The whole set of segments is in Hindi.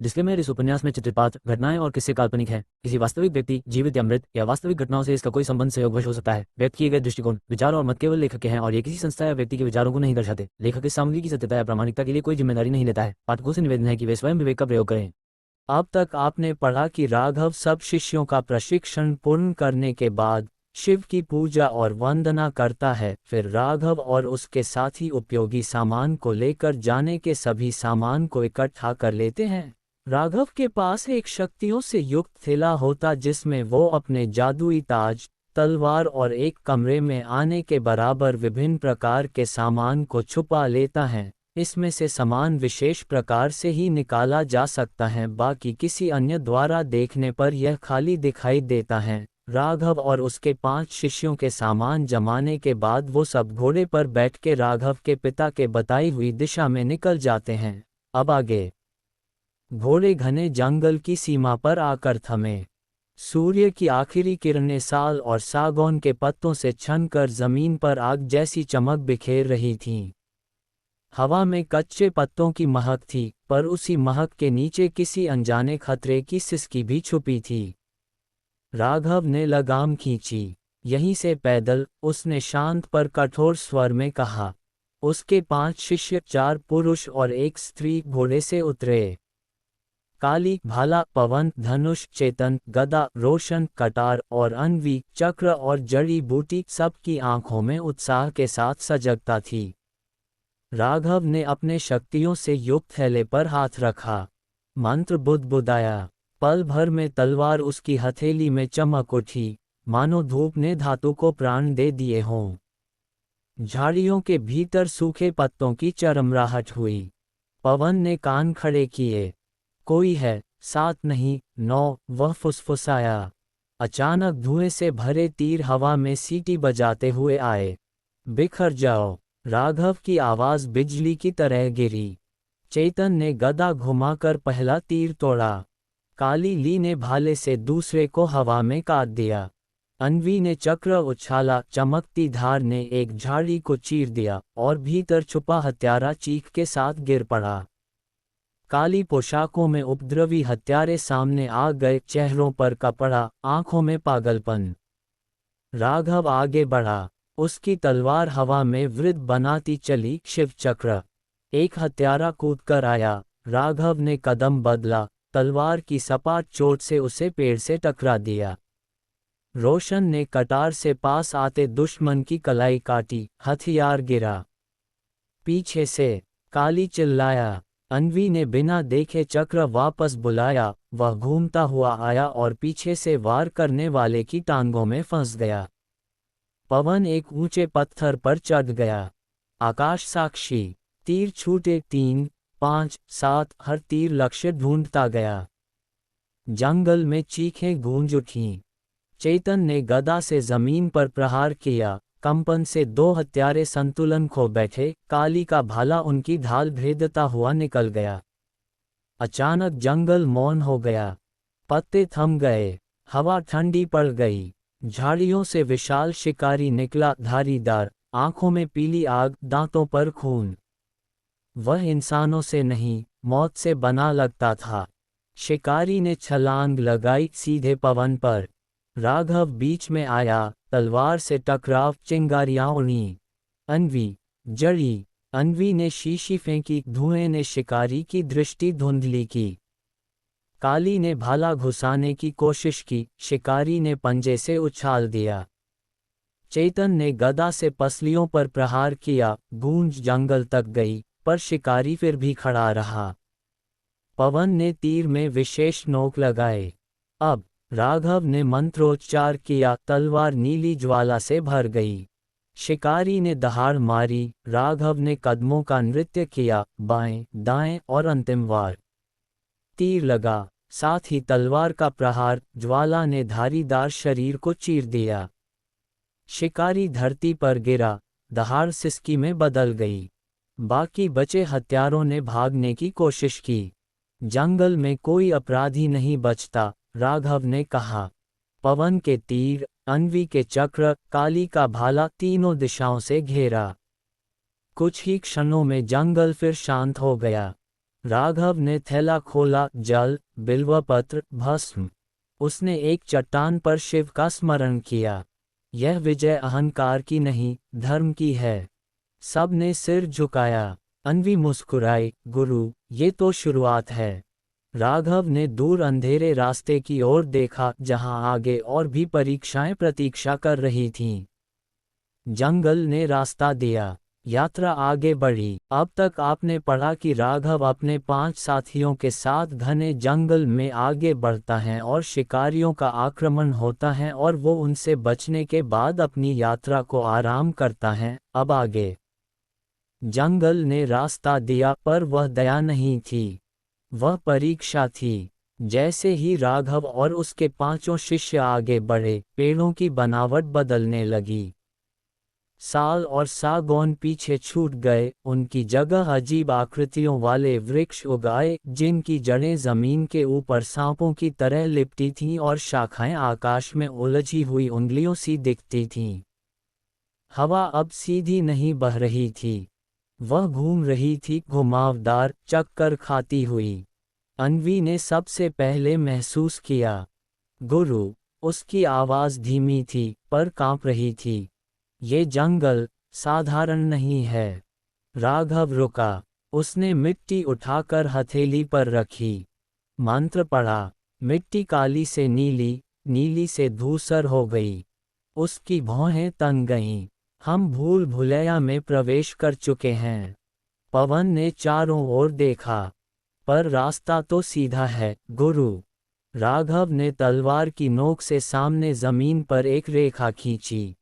डिस्क्लेमर, इस उपन्यास में चित्रित पात्र, घटनाएं और किस्से काल्पनिक हैं। किसी वास्तविक व्यक्ति, जीवित या मृत, या वास्तविक घटनाओं से इसका कोई संबंध संयोगवश हो सकता है। व्यक्त किए गए दृष्टिकोण, विचार और मत केवल लेखक के हैं और ये किसी संस्था या व्यक्ति के विचारों को नहीं दर्शाते। लेखक इस सामग्री की सत्यता या प्रामाणिकता के लिए कोई जिम्मेदारी नहीं लेता है। पाठकों से निवेदन है कि वे स्वयं विवेक का प्रयोग करें। अब तक आपने पढ़ा कि राघव सब शिष्यों का प्रशिक्षण पूर्ण करने के बाद शिव की पूजा और वंदना करता है। फिर राघव और उसके साथी उपयोगी सामान को लेकर जाने के सभी सामान को इकट्ठा कर लेते हैं। राघव के पास एक शक्तियों से युक्त थैला होता जिसमें वो अपने जादुई ताज, तलवार और एक कमरे में आने के बराबर विभिन्न प्रकार के सामान को छुपा लेता है। इसमें से सामान विशेष प्रकार से ही निकाला जा सकता है, बाकी किसी अन्य द्वारा देखने पर यह खाली दिखाई देता है। राघव और उसके 5 शिष्यों के सामान जमाने के बाद वो सब घोड़े पर बैठ के राघव के पिता के बताई हुई दिशा में निकल जाते हैं। अब आगे। घोड़े घने जंगल की सीमा पर आकर थमे। सूर्य की आखिरी किरणें साल और सागौन के पत्तों से छनकर जमीन पर आग जैसी चमक बिखेर रही थीं। हवा में कच्चे पत्तों की महक थी, पर उसी महक के नीचे किसी अनजाने खतरे की सिसकी भी छुपी थी। राघव ने लगाम खींची। यहीं से पैदल, उसने शांत पर कठोर स्वर में कहा। उसके 5 शिष्य, 4 पुरुष और 1 स्त्री घोड़े से उतरे। काली, भाला, पवन, धनुष, चेतन, गदा, रोशन, कटार और अन्वी, चक्र और जड़ी बूटी सबकी आंखों में उत्साह के साथ सजगता थी। राघव ने अपने शक्तियों से युक्त थैले पर हाथ रखा। मंत्र बुदबुदाया। पल भर में तलवार उसकी हथेली में चमक उठी, मानो धूप ने धातु को प्राण दे दिए हों। झाड़ियों के भीतर सूखे पत्तों की चरमराहट हुई। पवन ने कान खड़े किए। कोई है, 7 नहीं, 9, वह फुसफुसाया। अचानक धुएं से भरे तीर हवा में सीटी बजाते हुए आए। बिखर जाओ। राघव की आवाज बिजली की तरह गिरी। चेतन ने गदा घुमाकर पहला तीर तोड़ा। काली ली ने भाले से दूसरे को हवा में काट दिया। अन्वी ने चक्र उछाला, चमकती धार ने एक झाड़ी को चीर दिया और भीतर छुपा हत्यारा चीख के साथ गिर पड़ा। काली पोशाकों में उपद्रवी हत्यारे सामने आ गए, चेहरों पर कपड़ा, आंखों में पागलपन। राघव आगे बढ़ा। उसकी तलवार हवा में वृत्त बनाती चली। शिव चक्र। एक हत्यारा कूदकर आया। राघव ने कदम बदला, तलवार की सपाट चोट से उसे पेड़ से टकरा दिया। रोशन ने कटार से पास आते दुश्मन की कलाई काटी, हथियार गिरा। पीछे से काली चिल्लाया। अन्वी ने बिना देखे चक्र वापस बुलाया। वह घूमता हुआ आया और पीछे से वार करने वाले की टांगों में फंस गया। पवन एक ऊंचे पत्थर पर चढ़ गया। आकाश साक्षी। तीर छूटे। 3, 5, 7, हर तीर लक्ष्य ढूंढता गया। जंगल में चीखें गूंज उठीं। चेतन ने गदा से जमीन पर प्रहार किया। कंपन से 2 हत्यारे संतुलन खो बैठे। काली का भाला उनकी ढाल भेदता हुआ निकल गया। अचानक जंगल मौन हो गया। पत्ते थम गए। हवा ठंडी पड़ गई। झाड़ियों से विशाल शिकारी निकला, धारीदार, आंखों में पीली आग, दांतों पर खून। वह इंसानों से नहीं, मौत से बना लगता था। शिकारी ने छलांग लगाई, सीधे पवन पर। राघव बीच में आया, तलवार से टकराव, चिंगारियां उड़ी। अन्वी, जड़ी। अन्वी ने शीशी फेंकी, धुएं ने शिकारी की दृष्टि धुंधली की। काली ने भाला घुसाने की कोशिश की, शिकारी ने पंजे से उछाल दिया। चेतन ने गदा से पसलियों पर प्रहार किया, गूंज जंगल तक गई, पर शिकारी फिर भी खड़ा रहा। पवन ने तीर में विशेष नोक लगाए। अब राघव ने मंत्रोच्चार किया, तलवार नीली ज्वाला से भर गई। शिकारी ने दहाड़ मारी। राघव ने कदमों का नृत्य किया, बाएं, दाएं और अंतिम वार। तीर लगा, साथ ही तलवार का प्रहार, ज्वाला ने धारीदार शरीर को चीर दिया। शिकारी धरती पर गिरा, दहाड़ सिसकी में बदल गई। बाकी बचे हत्यारों ने भागने की कोशिश की। जंगल में कोई अपराधी नहीं बचता, राघव ने कहा। पवन के तीर, अन्वी के चक्र, काली का भाला तीनों दिशाओं से घेरा। कुछ ही क्षणों में जंगल फिर शांत हो गया। राघव ने थैला खोला, जल, बिल्वपत्र, भस्म। उसने एक चट्टान पर शिव का स्मरण किया। यह विजय अहंकार की नहीं, धर्म की है। सब ने सिर झुकाया। अन्वी मुस्कुराई, गुरु, ये तो शुरुआत है। राघव ने दूर अंधेरे रास्ते की ओर देखा, जहां आगे और भी परीक्षाएं प्रतीक्षा कर रही थीं। जंगल ने रास्ता दिया। यात्रा आगे बढ़ी। अब तक आपने पढ़ा कि राघव अपने 5 साथियों के साथ घने जंगल में आगे बढ़ता है और शिकारियों का आक्रमण होता है और वो उनसे बचने के बाद अपनी यात्रा को आराम करता है। अब आगे। जंगल ने रास्ता दिया, पर वह दया नहीं थी, वह परीक्षा थी। जैसे ही राघव और उसके 5 शिष्य आगे बढ़े, पेड़ों की बनावट बदलने लगी। साल और सागौन पीछे छूट गए, उनकी जगह अजीब आकृतियों वाले वृक्ष उगाए, जिनकी जड़ें जमीन के ऊपर सांपों की तरह लिपटी थीं और शाखाएं आकाश में उलझी हुई उंगलियों सी दिखती थीं। हवा अब सीधी नहीं बह रही थी, वह घूम रही थी, घुमावदार, चक्कर खाती हुई। अन्वी ने सबसे पहले महसूस किया। गुरु। उसकी आवाज़ धीमी थी, पर कांप रही थी। ये जंगल साधारण नहीं है। राघव रुका। उसने मिट्टी उठाकर हथेली पर रखी। मंत्र पढ़ा। मिट्टी काली से नीली, नीली से धूसर हो गई। उसकी भौहें तन गईं। हम भूल भुलैया में प्रवेश कर चुके हैं। पवन ने चारों ओर देखा। पर रास्ता तो सीधा है, गुरु। राघव ने तलवार की नोक से सामने जमीन पर एक रेखा खींची।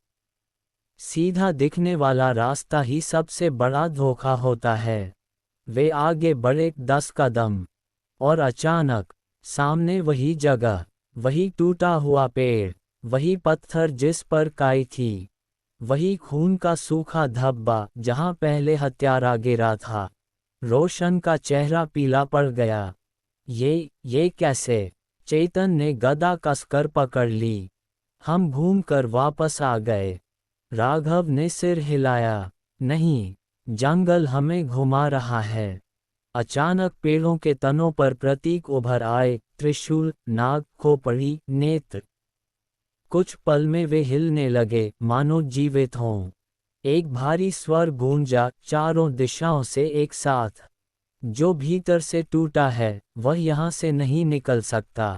सीधा दिखने वाला रास्ता ही सबसे बड़ा धोखा होता है। वे आगे बढ़े 10 कदम। और अचानक, सामने वही जगह, वही टूटा हुआ पेड़, वही पत्थर जिस पर काई थी, वही खून का सूखा धब्बा जहां पहले हत्यारा गिरा था। रोशन का चेहरा पीला पड़ गया। ये कैसे? चेतन ने गदा कसकर पकड़ ली। हम घूमकर वापस आ गए। राघव ने सिर हिलाया। नहीं, जंगल हमें घुमा रहा है। अचानक पेड़ों के तनों पर प्रतीक उभर आए, त्रिशूल, नाग, खोपड़ी, नेत्र। कुछ पल में वे हिलने लगे, मानो जीवित हों। एक भारी स्वर गूंजा चारों दिशाओं से एक साथ। जो भीतर से टूटा है, वह यहाँ से नहीं निकल सकता।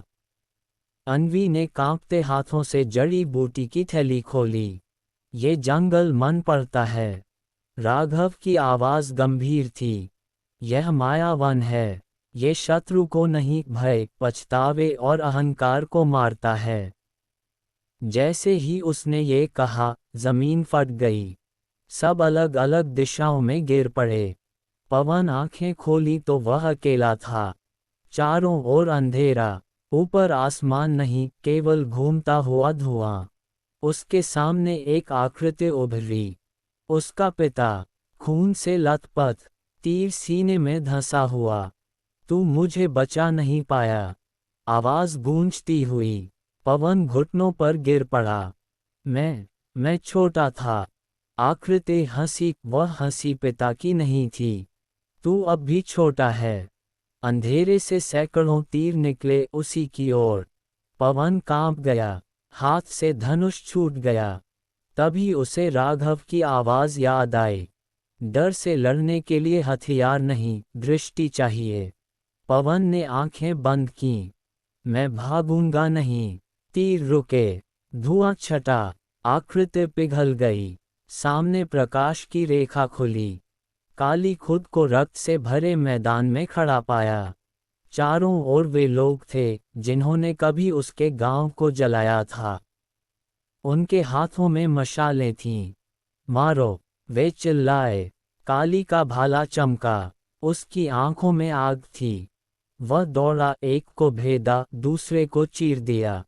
अन्वी ने कांपते हाथों से जड़ी बूटी की थैली खोली। ये जंगल मन पड़ता है। राघव की आवाज गंभीर थी। यह मायावन है। ये शत्रु को नहीं, भय, पछतावे और अहंकार को मारता है। जैसे ही उसने ये कहा, जमीन फट गई। सब अलग अलग दिशाओं में गिर पड़े। पवन आंखें खोली तो वह अकेला था। चारों ओर अंधेरा। ऊपर आसमान नहीं, केवल घूमता हुआ धुआं। उसके सामने एक आकृति उभरी। उसका पिता, खून से लथपथ, तीर सीने में धंसा हुआ। तू मुझे बचा नहीं पाया। आवाज गूंजती हुई। पवन घुटनों पर गिर पड़ा। मैं छोटा था। आकृति हंसी, वह हंसी पिता की नहीं थी। तू अब भी छोटा है। अंधेरे से सैकड़ों तीर निकले उसी की ओर। पवन कांप गया। हाथ से धनुष छूट गया। तभी उसे राघव की आवाज याद आई। डर से लड़ने के लिए हथियार नहीं, दृष्टि चाहिए। पवन ने आंखें बंद कीं। मैं भागूंगा नहीं। तीर रुके। धुआं छटा। आकृति पिघल गई। सामने प्रकाश की रेखा खुली। काली खुद को रक्त से भरे मैदान में खड़ा पाया। चारों ओर वे लोग थे, जिन्होंने कभी उसके गांव को जलाया था। उनके हाथों में मशालें थीं। मारो! वे चिल्लाए। काली का भाला चमका। उसकी आंखों में आग थी। वह दौड़ा, एक को भेदा, दूसरे को चीर दिया।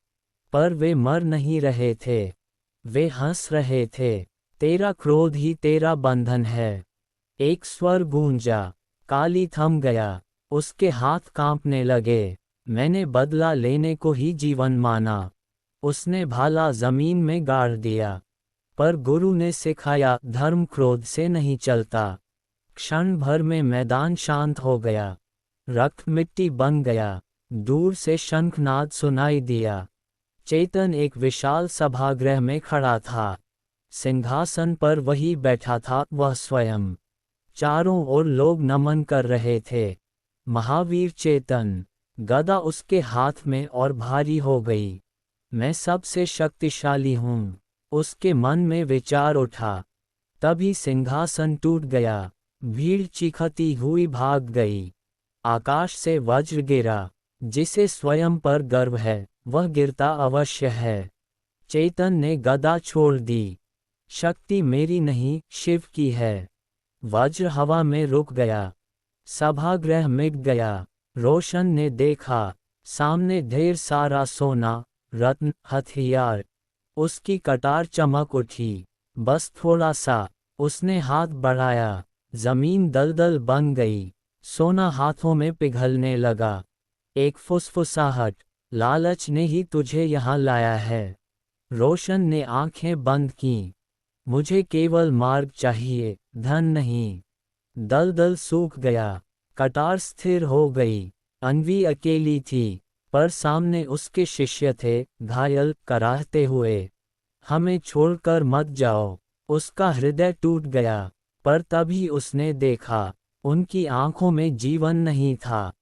पर वे मर नहीं रहे थे। वे हंस रहे थे। तेरा क्रोध ही तेरा बंधन है। एक स्वर गूंजा। काली थम गया। उसके हाथ कांपने लगे। मैंने बदला लेने को ही जीवन माना। उसने भाला जमीन में गाड़ दिया। पर गुरु ने सिखाया, धर्म क्रोध से नहीं चलता। क्षण भर में मैदान शांत हो गया। रक्त मिट्टी बन गया। दूर से शंखनाद सुनाई दिया। चेतन एक विशाल सभागृह में खड़ा था। सिंहासन पर वही बैठा था, वह स्वयं। चारों ओर लोग नमन कर रहे थे। महावीर चेतन। गदा उसके हाथ में और भारी हो गई। मैं सबसे शक्तिशाली हूँ, उसके मन में विचार उठा। तभी सिंहासन टूट गया। भीड़ चीखती हुई भाग गई। आकाश से वज्र गिरा। जिसे स्वयं पर गर्व है, वह गिरता अवश्य है। चेतन ने गदा छोड़ दी। शक्ति मेरी नहीं, शिव की है। वज्र हवा में रुक गया। सभागृह मिट गया। रोशन ने देखा, सामने ढेर सारा सोना, रत्न, हथियार। उसकी कटार चमक उठी। बस थोड़ा सा। उसने हाथ बढ़ाया। जमीन दलदल बन गई। सोना हाथों में पिघलने लगा। एक फुसफुसाहट, लालच ने ही तुझे यहाँ लाया है। रोशन ने आंखें बंद कीं। मुझे केवल मार्ग चाहिए, धन नहीं। दलदल सूख गया। कटार स्थिर हो गई। अन्वी अकेली थी, पर सामने उसके शिष्य थे, घायल, कराहते हुए। हमें छोड़कर मत जाओ। उसका हृदय टूट गया। पर तभी उसने देखा, उनकी आंखों में जीवन नहीं था।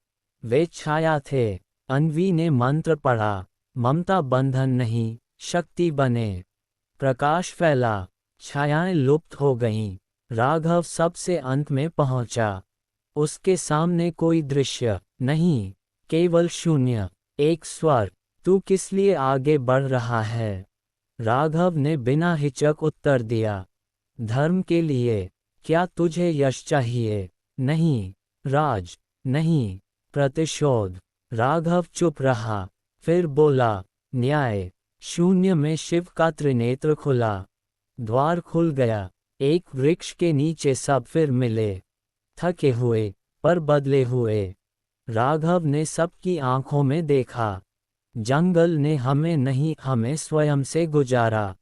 वे छाया थे। अन्वी ने मंत्र पढ़ा, ममता बंधन नहीं, शक्ति बने। प्रकाश फैला। छायाएं लुप्त हो गईं। राघव सबसे अंत में पहुंचा। उसके सामने कोई दृश्य नहीं, केवल शून्य। एक स्वर, तू किस लिए आगे बढ़ रहा है? राघव ने बिना हिचक उत्तर दिया, धर्म के लिए। क्या तुझे यश चाहिए? नहीं। राज? नहीं। प्रतिशोध? राघव चुप रहा, फिर बोला, न्याय। शून्य में शिव का त्रिनेत्र खुला। द्वार खुल गया। एक वृक्ष के नीचे सब फिर मिले। थके हुए, पर बदले हुए। राघव ने सबकी आंखों में देखा। जंगल ने हमें नहीं, हमें स्वयं से गुजारा।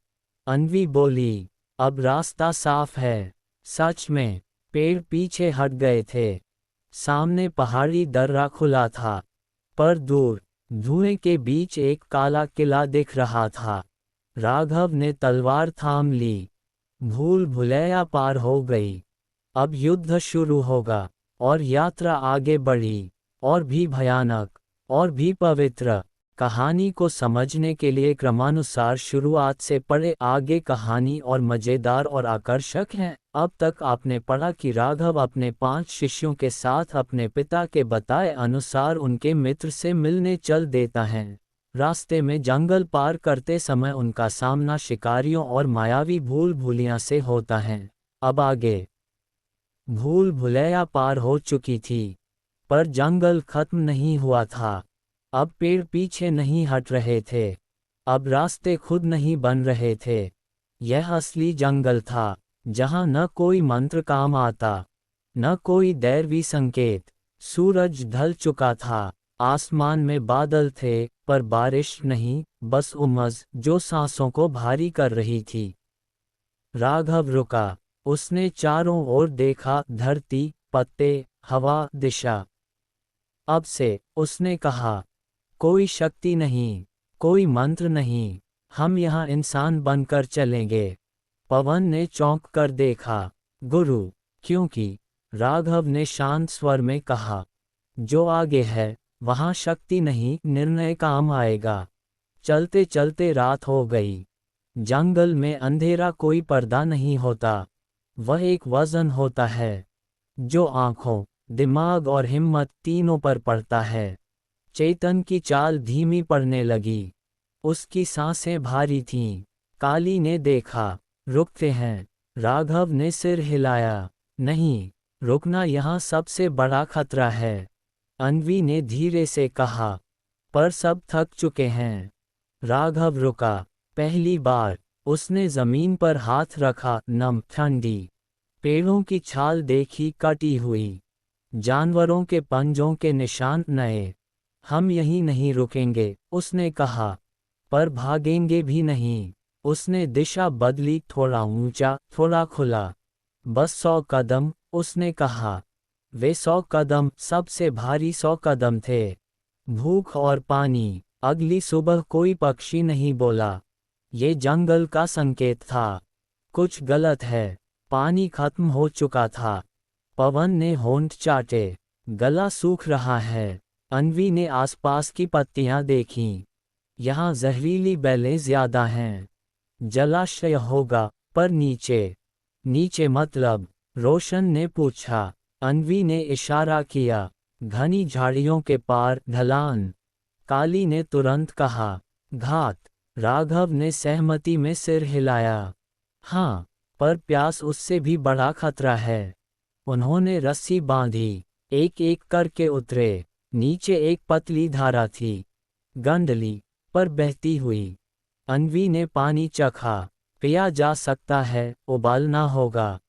अन्वी बोली, अब रास्ता साफ है। सच में, पेड़ पीछे हट गए थे। सामने पहाड़ी दर्रा खुला था। पर दूर, धुएं के बीच एक काला किला दिख रहा था। राघव ने तलवार थाम ली। भूल भुलैया पार हो गई। अब युद्ध शुरू होगा। और यात्रा आगे बढ़ी, और भी भयानक, और भी पवित्र। कहानी को समझने के लिए क्रमानुसार शुरुआत से पढ़े। आगे कहानी और मज़ेदार और आकर्षक है। अब तक आपने पढ़ा कि राघव अपने 5 शिष्यों के साथ अपने पिता के बताए अनुसार उनके मित्र से मिलने चल देता है। रास्ते में जंगल पार करते समय उनका सामना शिकारियों और मायावी भूल भुलैया से होता है। अब आगे। भूल भुलैया पार हो चुकी थी, पर जंगल खत्म नहीं हुआ था। अब पेड़ पीछे नहीं हट रहे थे। अब रास्ते खुद नहीं बन रहे थे। यह असली जंगल था, जहां न कोई मंत्र काम आता, न कोई दैवी संकेत। सूरज ढल चुका था। आसमान में बादल थे, पर बारिश नहीं, बस उमस जो सांसों को भारी कर रही थी। राघव रुका। उसने चारों ओर देखा, धरती, पत्ते, हवा, दिशा। अब से, उसने कहा, कोई शक्ति नहीं, कोई मंत्र नहीं, हम यहाँ इंसान बनकर चलेंगे। पवन ने चौंक कर देखा। गुरु? क्योंकि राघव ने शांत स्वर में कहा, जो आगे है, वहाँ शक्ति नहीं, निर्णय काम आएगा। चलते चलते रात हो गई। जंगल में अंधेरा कोई पर्दा नहीं होता, वह एक वजन होता है, जो आंखों, दिमाग और हिम्मत तीनों पर पड़ता है। चेतन की चाल धीमी पड़ने लगी। उसकी सांसें भारी थीं। काली ने देखा, रुकते हैं। राघव ने सिर हिलाया, नहीं, रुकना यहाँ सबसे बड़ा खतरा है। अन्वी ने धीरे से कहा, पर सब थक चुके हैं। राघव रुका। पहली बार, उसने जमीन पर हाथ रखा, नम, ठंडी। पेड़ों की छाल देखी, कटी हुई। जानवरों के पंजों के निशान नए। हम यहीं नहीं रुकेंगे, उसने कहा, पर भागेंगे भी नहीं। उसने दिशा बदली, थोड़ा ऊंचा, थोड़ा खुला। बस 100 कदम, उसने कहा। वे 100 कदम, सबसे भारी 100 कदम थे। भूख और पानी। अगली सुबह कोई पक्षी नहीं बोला। ये जंगल का संकेत था। कुछ गलत है। पानी खत्म हो चुका था। पवन ने होंठ चाटे। गला सूख रहा है। अन्वी ने आसपास की पत्तियां देखीं। यहाँ जहरीली बेलें ज्यादा हैं। जलाशय होगा, पर नीचे। नीचे मतलब? रोशन ने पूछा। अन्वी ने इशारा किया। घनी झाड़ियों के पार ढलान। काली ने तुरंत कहा, घात। राघव ने सहमति में सिर हिलाया। हाँ, पर प्यास उससे भी बड़ा खतरा है। उन्होंने रस्सी बांधी। एक एक करके उतरे। नीचे एक पतली धारा थी। गंदली, पर बहती हुई। अन्वी ने पानी चखा। पिया जा सकता है, उबालना होगा।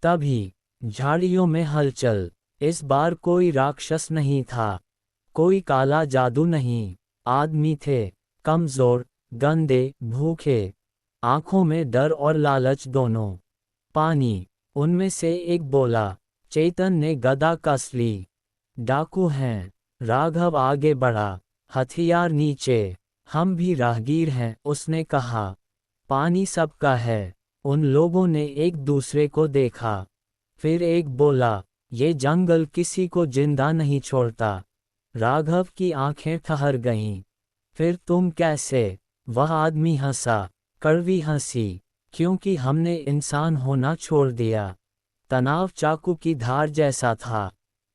तभी झाड़ियों में हलचल। इस बार कोई राक्षस नहीं था। कोई काला जादू नहीं। आदमी थे। कमजोर, गंदे, भूखे। आंखों में डर और लालच दोनों। पानी। उनमें से एक बोला। चेतन ने गदा कस ली। डाकू हैं। राघव आगे बढ़ा। हथियार नीचे। हम भी राहगीर हैं, उसने कहा। पानी सबका है। उन लोगों ने एक दूसरे को देखा। फिर एक बोला, ये जंगल किसी को जिंदा नहीं छोड़ता। राघव की आंखें ठहर गईं। फिर तुम कैसे? वह आदमी हंसा। कड़वी हंसी। क्योंकि हमने इंसान होना छोड़ दिया। तनाव चाकू की धार जैसा था।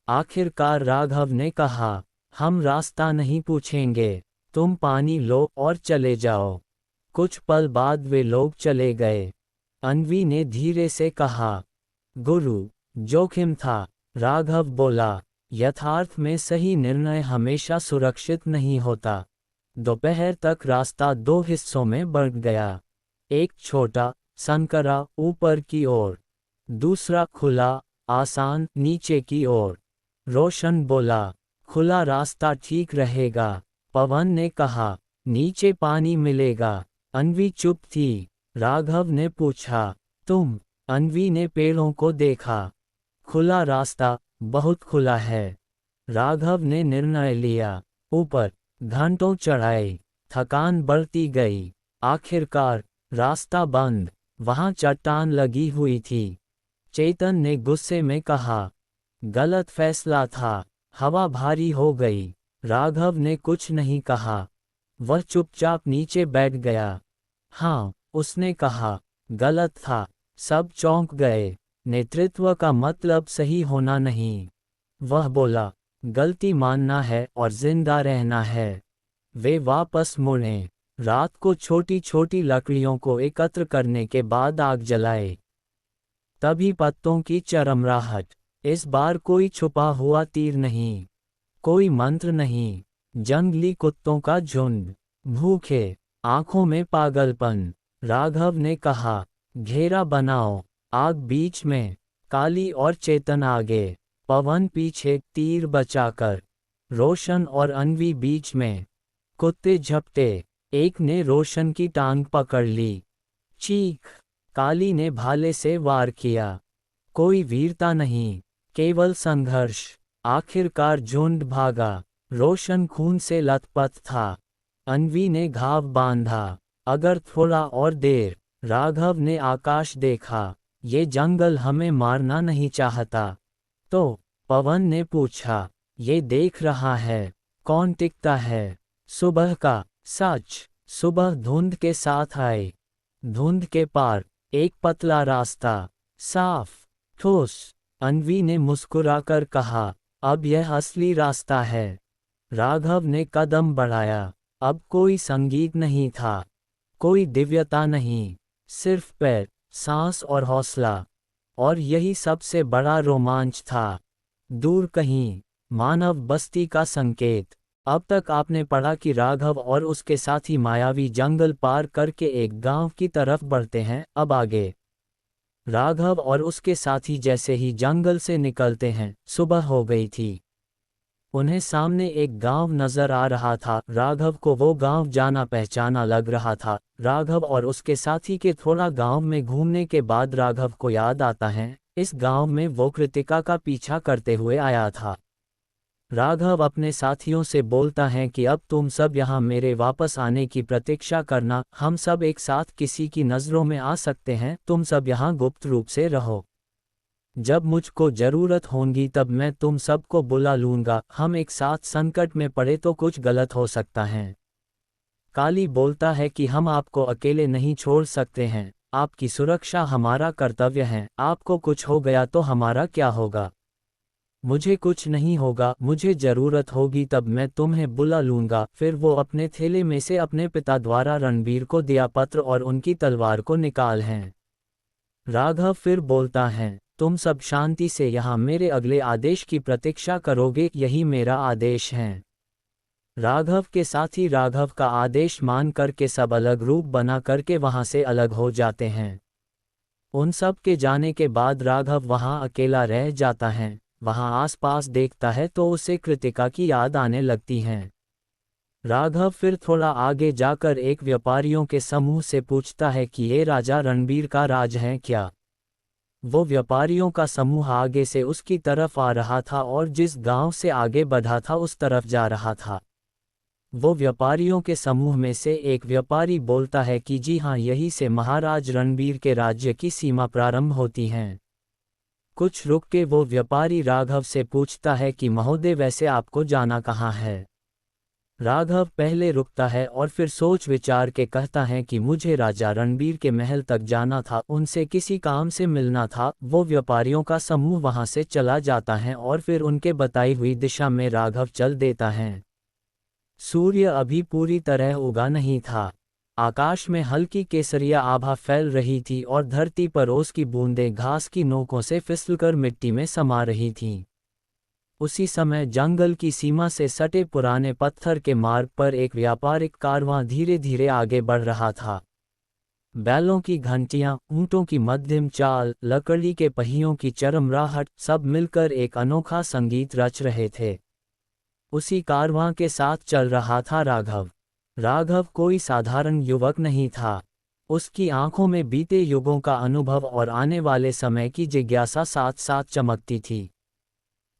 आखिरकार राघव ने कहा, हम रास्ता नहीं पूछेंगे। तुम पानी लो और चले जाओ। कुछ पल बाद वे लोग चले गए। अन्वी ने धीरे से कहा, गुरु, जोखिम था। राघव बोला, यथार्थ में सही निर्णय हमेशा सुरक्षित नहीं होता। दोपहर तक रास्ता 2 हिस्सों में बढ़ गया। एक छोटा, संकरा, ऊपर की ओर। दूसरा खुला, आसान, नीचे की ओर। रोशन बोला, खुला रास्ता ठीक रहेगा। पवन ने कहा, नीचे पानी मिलेगा। अन्वी चुप थी। राघव ने पूछा, तुम? अन्वी ने पेड़ों को देखा। खुला रास्ता, बहुत खुला है। राघव ने निर्णय लिया। ऊपर। घंटों चढ़ाई। थकान बढ़ती गई। आखिरकार रास्ता बंद। वहां चट्टान लगी हुई थी। चेतन ने गुस्से में कहा, गलत फैसला था। हवा भारी हो गई। राघव ने कुछ नहीं कहा। वह चुपचाप नीचे बैठ गया। हाँ, उसने कहा, गलत था। सब चौंक गए। नेतृत्व का मतलब सही होना नहीं। वह बोला, गलती मानना है और जिंदा रहना है। वे वापस मुड़े। रात को छोटी छोटी लकड़ियों को एकत्र करने के बाद आग जलाए। तभी पत्तों की चरमराहट। इस बार कोई छुपा हुआ तीर नहीं। कोई मंत्र नहीं। जंगली कुत्तों का झुंड। भूखे। आंखों में पागलपन। राघव ने कहा, घेरा बनाओ। आग बीच में। काली और चेतन आगे। पवन पीछे, तीर बचाकर। रोशन और अन्वी बीच में। कुत्ते झपटे। एक ने रोशन की टांग पकड़ ली। चीख। काली ने भाले से वार किया। कोई वीरता नहीं, केवल संघर्ष। आखिरकार झुंड भागा। रोशन खून से लथपथ था। अन्वी ने घाव बांधा। अगर थोड़ा और देर। राघव ने आकाश देखा। ये जंगल हमें मारना नहीं चाहता। तो? पवन ने पूछा। ये देख रहा है। कौन टिकता है? सुबह का सच। सुबह धुंध के साथ आए। धुंध के पार एक पतला रास्ता। साफ, ठोस। अन्वी ने मुस्कुराकर कहा, अब यह असली रास्ता है। राघव ने कदम बढ़ाया। अब कोई संगीत नहीं था। कोई दिव्यता नहीं। सिर्फ पैर, सांस और हौसला। और यही सबसे बड़ा रोमांच था। दूर कहीं, मानव बस्ती का संकेत। अब तक आपने पढ़ा कि राघव और उसके साथी मायावी जंगल पार करके एक गांव की तरफ बढ़ते हैं। अब आगे। राघव और उसके साथी जैसे ही जंगल से निकलते हैं, सुबह हो गई थी। उन्हें सामने एक गांव नजर आ रहा था। राघव को वो गांव जाना पहचाना लग रहा था। राघव और उसके साथी के थोड़ा गांव में घूमने के बाद राघव को याद आता है, इस गांव में वो कृतिका का पीछा करते हुए आया था। राघव अपने साथियों से बोलता है कि अब तुम सब यहाँ मेरे वापस आने की प्रतीक्षा करना, हम सब एक साथ किसी की नज़रों में आ सकते हैं, तुम सब यहाँ गुप्त रूप से रहो। जब मुझको जरूरत होगी तब मैं तुम सबको बुला लूंगा, हम एक साथ संकट में पड़े तो कुछ गलत हो सकता है। काली बोलता है कि हम आपको अकेले नहीं छोड़ सकते हैं, आपकी सुरक्षा हमारा कर्तव्य है, आपको कुछ हो गया तो हमारा क्या होगा? मुझे कुछ नहीं होगा, मुझे जरूरत होगी तब मैं तुम्हें बुला लूंगा। फिर वो अपने थैले में से अपने पिता द्वारा रणबीर को दिया पत्र और उनकी तलवार को निकाल हैं। राघव फिर बोलता है, तुम सब शांति से यहाँ मेरे अगले आदेश की प्रतीक्षा करोगे, यही मेरा आदेश है। राघव के साथी राघव का आदेश मान करके सब अलग रूप बना करके वहां से अलग हो जाते हैं। उन सब के जाने के बाद राघव वहां अकेला रह जाता है। वहां आसपास देखता है तो उसे कृतिका की याद आने लगती है। राघव फिर थोड़ा आगे जाकर एक व्यापारियों के समूह से पूछता है कि ये राजा रणबीर का राज है क्या? वो व्यापारियों का समूह आगे से उसकी तरफ आ रहा था और जिस गांव से आगे बढ़ा था उस तरफ जा रहा था। वो व्यापारियों के समूह में से एक व्यापारी बोलता है कि जी हाँ, यहीं से महाराज रणबीर के राज्य की सीमा प्रारंभ होती हैं। कुछ रुक के वो व्यापारी राघव से पूछता है कि महोदय, वैसे आपको जाना कहाँ है? राघव पहले रुकता है और फिर सोच विचार के कहता है कि मुझे राजा रणबीर के महल तक जाना था, उनसे किसी काम से मिलना था। वो व्यापारियों का समूह वहां से चला जाता है और फिर उनके बताई हुई दिशा में राघव चल देता है। सूर्य अभी पूरी तरह उगा नहीं था। आकाश में हल्की केसरिया आभा फैल रही थी और धरती पर ओस की बूंदें घास की नोकों से फिसलकर मिट्टी में समा रही थीं। उसी समय जंगल की सीमा से सटे पुराने पत्थर के मार्ग पर एक व्यापारिक कारवां धीरे धीरे आगे बढ़ रहा था। बैलों की घंटियां, ऊंटों की मध्यम चाल, लकड़ी के पहियों की चरमराहट, सब मिलकर एक अनोखा संगीत रच रहे थे। उसी कारवां के साथ चल रहा था राघव। राघव कोई साधारण युवक नहीं था। उसकी आंखों में बीते युगों का अनुभव और आने वाले समय की जिज्ञासा साथ साथ चमकती थी।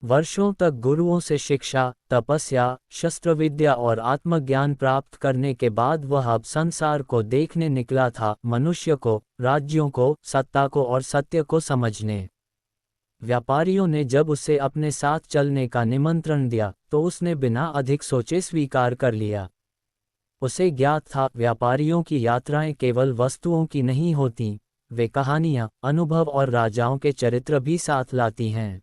वर्षों तक गुरुओं से शिक्षा, तपस्या, शस्त्रविद्या और आत्मज्ञान प्राप्त करने के बाद वह अब संसार को देखने निकला था, मनुष्य को, राज्यों को, सत्ता को और सत्य को समझने। व्यापारियों ने जब उसे अपने साथ चलने का निमंत्रण दिया तो उसने बिना अधिक सोचे स्वीकार कर लिया। उसे ज्ञात था, व्यापारियों की यात्राएं केवल वस्तुओं की नहीं होती, वे कहानियां, अनुभव और राजाओं के चरित्र भी साथ लाती हैं।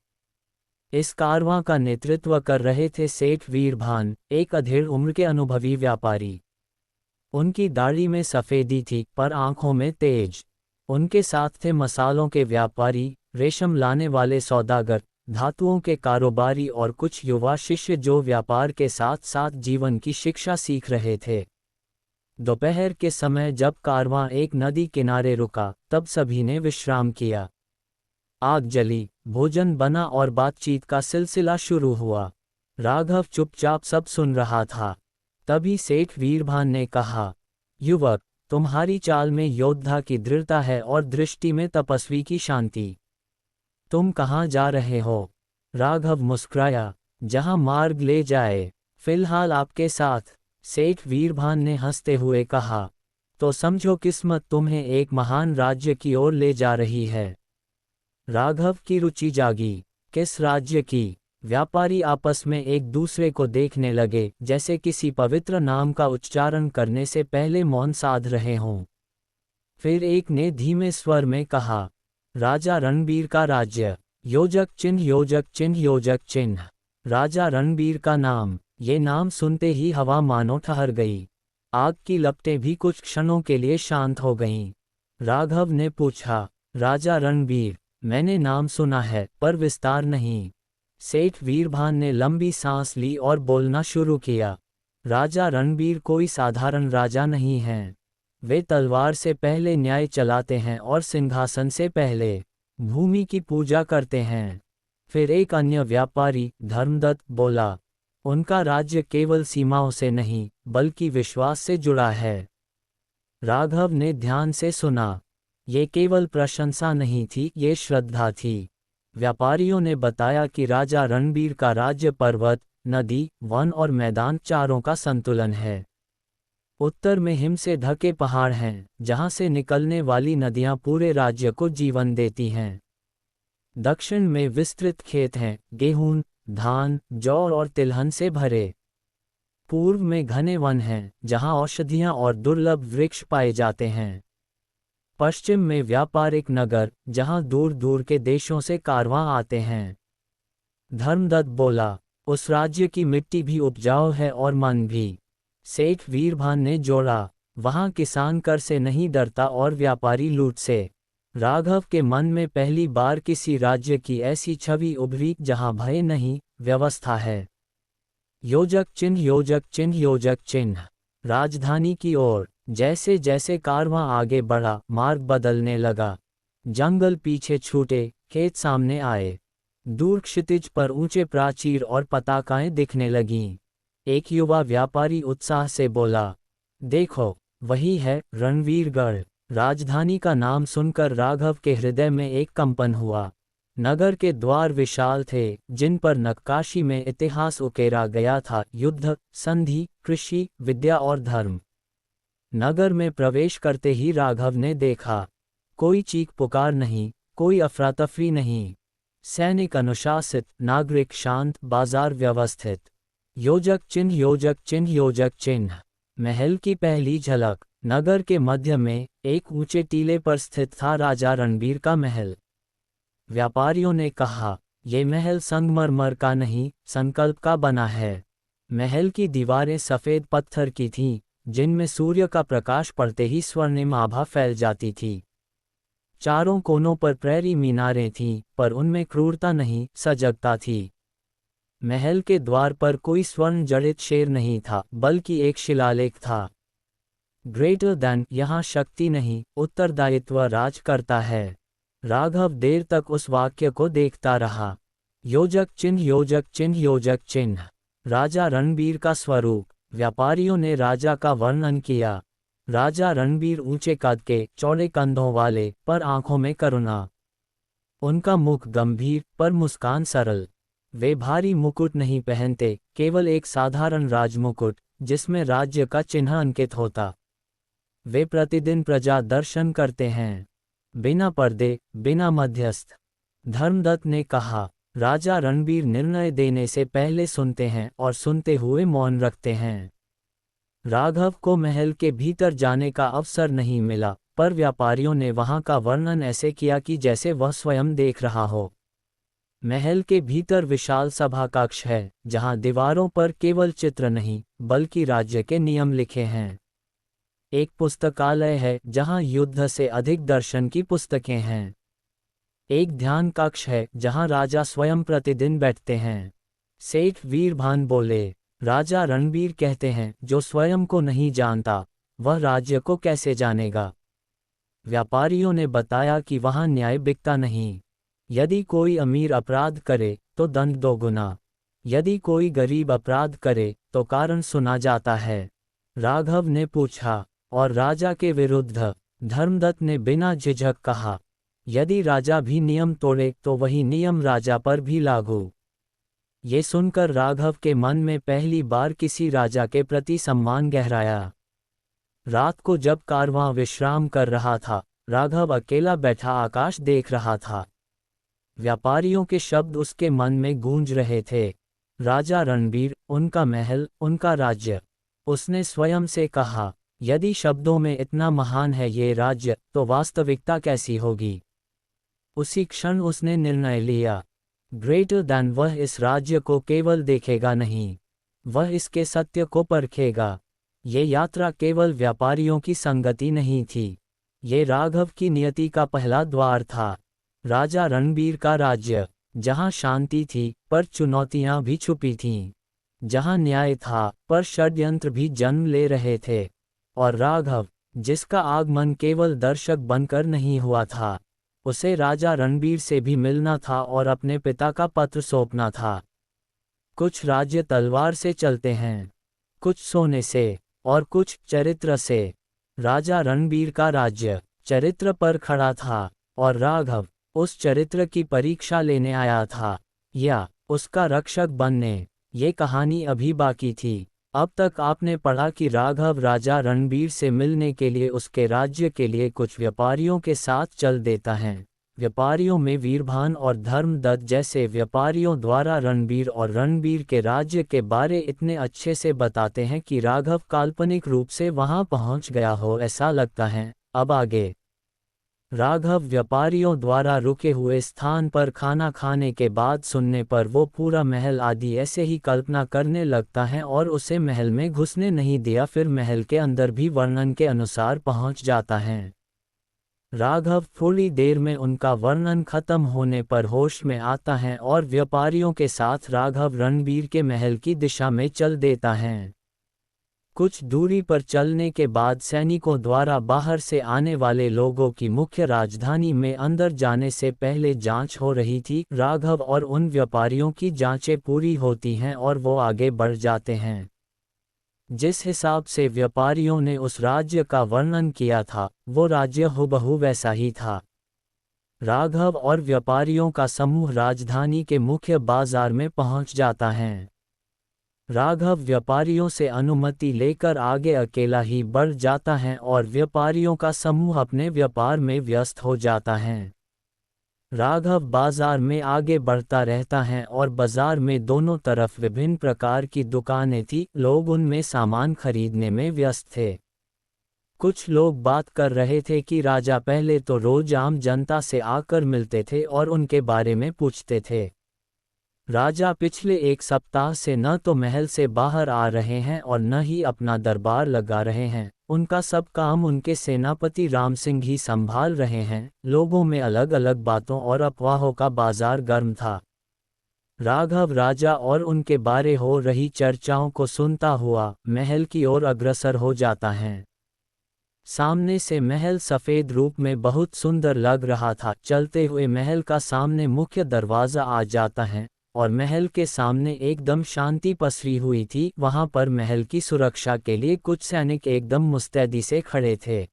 इस कारवां का नेतृत्व कर रहे थे सेठ वीरभान, एक अधेड़ उम्र के अनुभवी व्यापारी। उनकी दाढ़ी में सफेदी थी पर आंखों में तेज। उनके साथ थे मसालों के व्यापारी, रेशम लाने वाले सौदागर, धातुओं के कारोबारी और कुछ युवा शिष्य जो व्यापार के साथ साथ जीवन की शिक्षा सीख रहे थे। दोपहर के समय जब कारवां एक नदी किनारे रुका तब सभी ने विश्राम किया। आग जली, भोजन बना और बातचीत का सिलसिला शुरू हुआ। राघव चुपचाप सब सुन रहा था। तभी सेठ वीरभान ने कहा, युवक, तुम्हारी चाल में योद्धा की दृढ़ता है और दृष्टि में तपस्वी की शांति। तुम कहाँ जा रहे हो? राघव मुस्कुराया, जहाँ मार्ग ले जाए, फिलहाल आपके साथ। सेठ वीरभान ने हंसते हुए कहा, तो समझो किस्मत तुम्हें एक महान राज्य की ओर ले जा रही है। राघव की रुचि जागी। किस राज्य की? व्यापारी आपस में एक दूसरे को देखने लगे, जैसे किसी पवित्र नाम का उच्चारण करने से पहले मौन साध रहे हों। फिर एक ने धीमे स्वर में कहा, राजा रणबीर का राज्य। योजक चिन्ह, योजक चिन्ह, योजक चिन्ह। राजा रणबीर का नाम। ये नाम सुनते ही हवा मानो ठहर गई। आग की लपटें भी कुछ क्षणों के लिए शांत हो गईं। राघव ने पूछा, राजा रणबीर? मैंने नाम सुना है पर विस्तार नहीं। सेठ वीरभान ने लंबी सांस ली और बोलना शुरू किया, राजा रणबीर कोई साधारण राजा नहीं हैं। वे तलवार से पहले न्याय चलाते हैं और सिंहासन से पहले भूमि की पूजा करते हैं। फिर एक अन्य व्यापारी धर्मदत्त बोला, उनका राज्य केवल सीमाओं से नहीं बल्कि विश्वास से जुड़ा है। राघव ने ध्यान से सुना। ये केवल प्रशंसा नहीं थी, ये श्रद्धा थी। व्यापारियों ने बताया कि राजा रणबीर का राज्य पर्वत, नदी, वन और मैदान चारों का संतुलन है। उत्तर में हिम से ढके पहाड़ हैं, जहां से निकलने वाली नदियां पूरे राज्य को जीवन देती हैं। दक्षिण में विस्तृत खेत हैं, गेहूं, धान, जौ और तिलहन से भरे। पूर्व में घने वन हैं, जहां औषधियां और दुर्लभ वृक्ष पाए जाते हैं। पश्चिम में व्यापारिक नगर, जहां दूर दूर के देशों से कारवां आते हैं। धर्मदत्त बोला, उस राज्य की मिट्टी भी उपजाऊ है और मन भी। सेठ वीरभान ने जोड़ा, वहां किसान कर से नहीं डरता और व्यापारी लूट से। राघव के मन में पहली बार किसी राज्य की ऐसी छवि उभरी जहां भय नहीं, व्यवस्था है। योजक चिन्ह, योजक चिन्ह, योजक चिन्ह। राजधानी की ओर जैसे जैसे कारवां आगे बढ़ा, मार्ग बदलने लगा। जंगल पीछे छूटे, खेत सामने आए। दूर क्षितिज पर ऊंचे प्राचीर और पताकाएं दिखने लगीं। एक युवा व्यापारी उत्साह से बोला, देखो, वही है रणवीरगढ़। राजधानी का नाम सुनकर राघव के हृदय में एक कंपन हुआ। नगर के द्वार विशाल थे, जिन पर नक्काशी में इतिहास उकेरा गया था, युद्ध, संधि, कृषि, विद्या और धर्म। नगर में प्रवेश करते ही राघव ने देखा, कोई चीख पुकार नहीं, कोई अफरातफरी नहीं। सैनिक अनुशासित, नागरिक शांत, बाजार व्यवस्थित। योजक चिन्ह, योजक चिन्ह, योजक चिन्ह। महल की पहली झलक। नगर के मध्य में एक ऊंचे टीले पर स्थित था राजा रणबीर का महल। व्यापारियों ने कहा, ये महल संगमरमर का नहीं, संकल्प का बना है। महल की दीवारें सफेद पत्थर की थीं, जिनमें सूर्य का प्रकाश पड़ते ही स्वर्णिम आभा फैल जाती थी। चारों कोनों पर प्रहरी मीनारें थीं, पर उनमें क्रूरता नहीं, सजगता थी। महल के द्वार पर कोई स्वर्ण जड़ित शेर नहीं था, बल्कि एक शिलालेख था। ग्रेटर दैन, यहाँ शक्ति नहीं, उत्तरदायित्व राज करता है। राघव देर तक उस वाक्य को देखता रहा। योजक चिन्ह, योजक चिन्ह, योजक चिन्ह। राजा रणबीर का स्वरूप। व्यापारियों ने राजा का वर्णन किया। राजा रणबीर ऊंचे कद के, चौड़े कंधों वाले, पर आंखों में करुणा। उनका मुख गंभीर, पर मुस्कान सरल। वे भारी मुकुट नहीं पहनते, केवल एक साधारण राजमुकुट, जिसमें राज्य का चिन्ह अंकित होता। वे प्रतिदिन प्रजा दर्शन करते हैं, बिना पर्दे, बिना मध्यस्थ। धर्मदत्त ने कहा, राजा रणबीर निर्णय देने से पहले सुनते हैं और सुनते हुए मौन रखते हैं। राघव को महल के भीतर जाने का अवसर नहीं मिला, पर व्यापारियों ने वहां का वर्णन ऐसे किया कि जैसे वह स्वयं देख रहा हो। महल के भीतर विशाल सभा कक्ष है, जहां दीवारों पर केवल चित्र नहीं, बल्कि राज्य के नियम लिखे हैं। एक पुस्तकालय है, जहां युद्ध से अधिक दर्शन की पुस्तकें हैं। एक ध्यान कक्ष है, जहां राजा स्वयं प्रतिदिन बैठते हैं। सेठ वीरभान बोले, राजा रणबीर कहते हैं, जो स्वयं को नहीं जानता, वह राज्य को कैसे जानेगा। व्यापारियों ने बताया कि वहां न्याय बिकता नहीं। यदि कोई अमीर अपराध करे, तो दंड दोगुना। यदि कोई गरीब अपराध करे, तो कारण सुना जाता है। राघव ने पूछा, और राजा के विरुद्ध? धर्मदत्त ने बिना झिझक कहा, यदि राजा भी नियम तोड़े, तो वही नियम राजा पर भी लागू। ये सुनकर राघव के मन में पहली बार किसी राजा के प्रति सम्मान गहराया। रात को जब कारवां विश्राम कर रहा था, राघव अकेला बैठा आकाश देख रहा था। व्यापारियों के शब्द उसके मन में गूंज रहे थे। राजा रणबीर, उनका महल, उनका राज्य। उसने स्वयं से कहा, यदि शब्दों में इतना महान है ये राज्य, तो वास्तविकता कैसी होगी। उसी क्षण उसने निर्णय लिया। ग्रेटर दैन, वह इस राज्य को केवल देखेगा नहीं, वह इसके सत्य को परखेगा। ये यात्रा केवल व्यापारियों की संगति नहीं थी, ये राघव की नियति का पहला द्वार था। राजा रणबीर का राज्य, जहां शांति थी, पर चुनौतियां भी छुपी थीं। जहां न्याय था, पर षड्यंत्र भी जन्म ले रहे थे। और राघव, जिसका आगमन केवल दर्शक बनकर नहीं हुआ था, उसे राजा रणबीर से भी मिलना था और अपने पिता का पत्र सौंपना था। कुछ राज्य तलवार से चलते हैं, कुछ सोने से, और कुछ चरित्र से। राजा रणबीर का राज्य चरित्र पर खड़ा था, और राघव उस चरित्र की परीक्षा लेने आया था, या उसका रक्षक बनने। ये कहानी अभी बाकी थी। अब तक आपने पढ़ा कि राघव राजा रणबीर से मिलने के लिए उसके राज्य के लिए कुछ व्यापारियों के साथ चल देता है। व्यापारियों में वीरभान और धर्मदत्त जैसे व्यापारियों द्वारा रणबीर और रणबीर के राज्य के बारे इतने अच्छे से बताते हैं कि राघव काल्पनिक रूप से वहां पहुंच गया हो ऐसा लगता है। अब आगे राघव व्यापारियों द्वारा रुके हुए स्थान पर खाना खाने के बाद सुनने पर वो पूरा महल आदि ऐसे ही कल्पना करने लगता है और उसे महल में घुसने नहीं दिया। फिर महल के अंदर भी वर्णन के अनुसार पहुंच जाता है। राघव थोड़ी देर में उनका वर्णन खत्म होने पर होश में आता है और व्यापारियों के साथ राघव रणबीर के महल की दिशा में चल देता है। कुछ दूरी पर चलने के बाद सैनिकों द्वारा बाहर से आने वाले लोगों की मुख्य राजधानी में अंदर जाने से पहले जांच हो रही थी। राघव और उन व्यापारियों की जांचें पूरी होती हैं और वो आगे बढ़ जाते हैं। जिस हिसाब से व्यापारियों ने उस राज्य का वर्णन किया था, वो राज्य हूबहू वैसा ही था। राघव और व्यापारियों का समूह राजधानी के मुख्य बाजार में पहुंच जाता है। राघव व्यापारियों से अनुमति लेकर आगे अकेला ही बढ़ जाता है और व्यापारियों का समूह अपने व्यापार में व्यस्त हो जाता है। राघव बाजार में आगे बढ़ता रहता है और बाजार में दोनों तरफ विभिन्न प्रकार की दुकानें थीं। लोग उनमें सामान खरीदने में व्यस्त थे। कुछ लोग बात कर रहे थे कि राजा पहले तो रोज आम जनता से आकर मिलते थे और उनके बारे में पूछते थे। राजा पिछले एक सप्ताह से न तो महल से बाहर आ रहे हैं और न ही अपना दरबार लगा रहे हैं। उनका सब काम उनके सेनापति राम सिंह ही संभाल रहे हैं। लोगों में अलग अलग बातों और अफवाहों का बाजार गर्म था। राघव राजा और उनके बारे हो रही चर्चाओं को सुनता हुआ महल की ओर अग्रसर हो जाता है। सामने से महल सफ़ेद रूप में बहुत सुंदर लग रहा था। चलते हुए महल का सामने मुख्य दरवाज़ा आ जाता है और महल के सामने एकदम शांति पसरी हुई थी। वहां पर महल की सुरक्षा के लिए कुछ सैनिक एकदम मुस्तैदी से खड़े थे।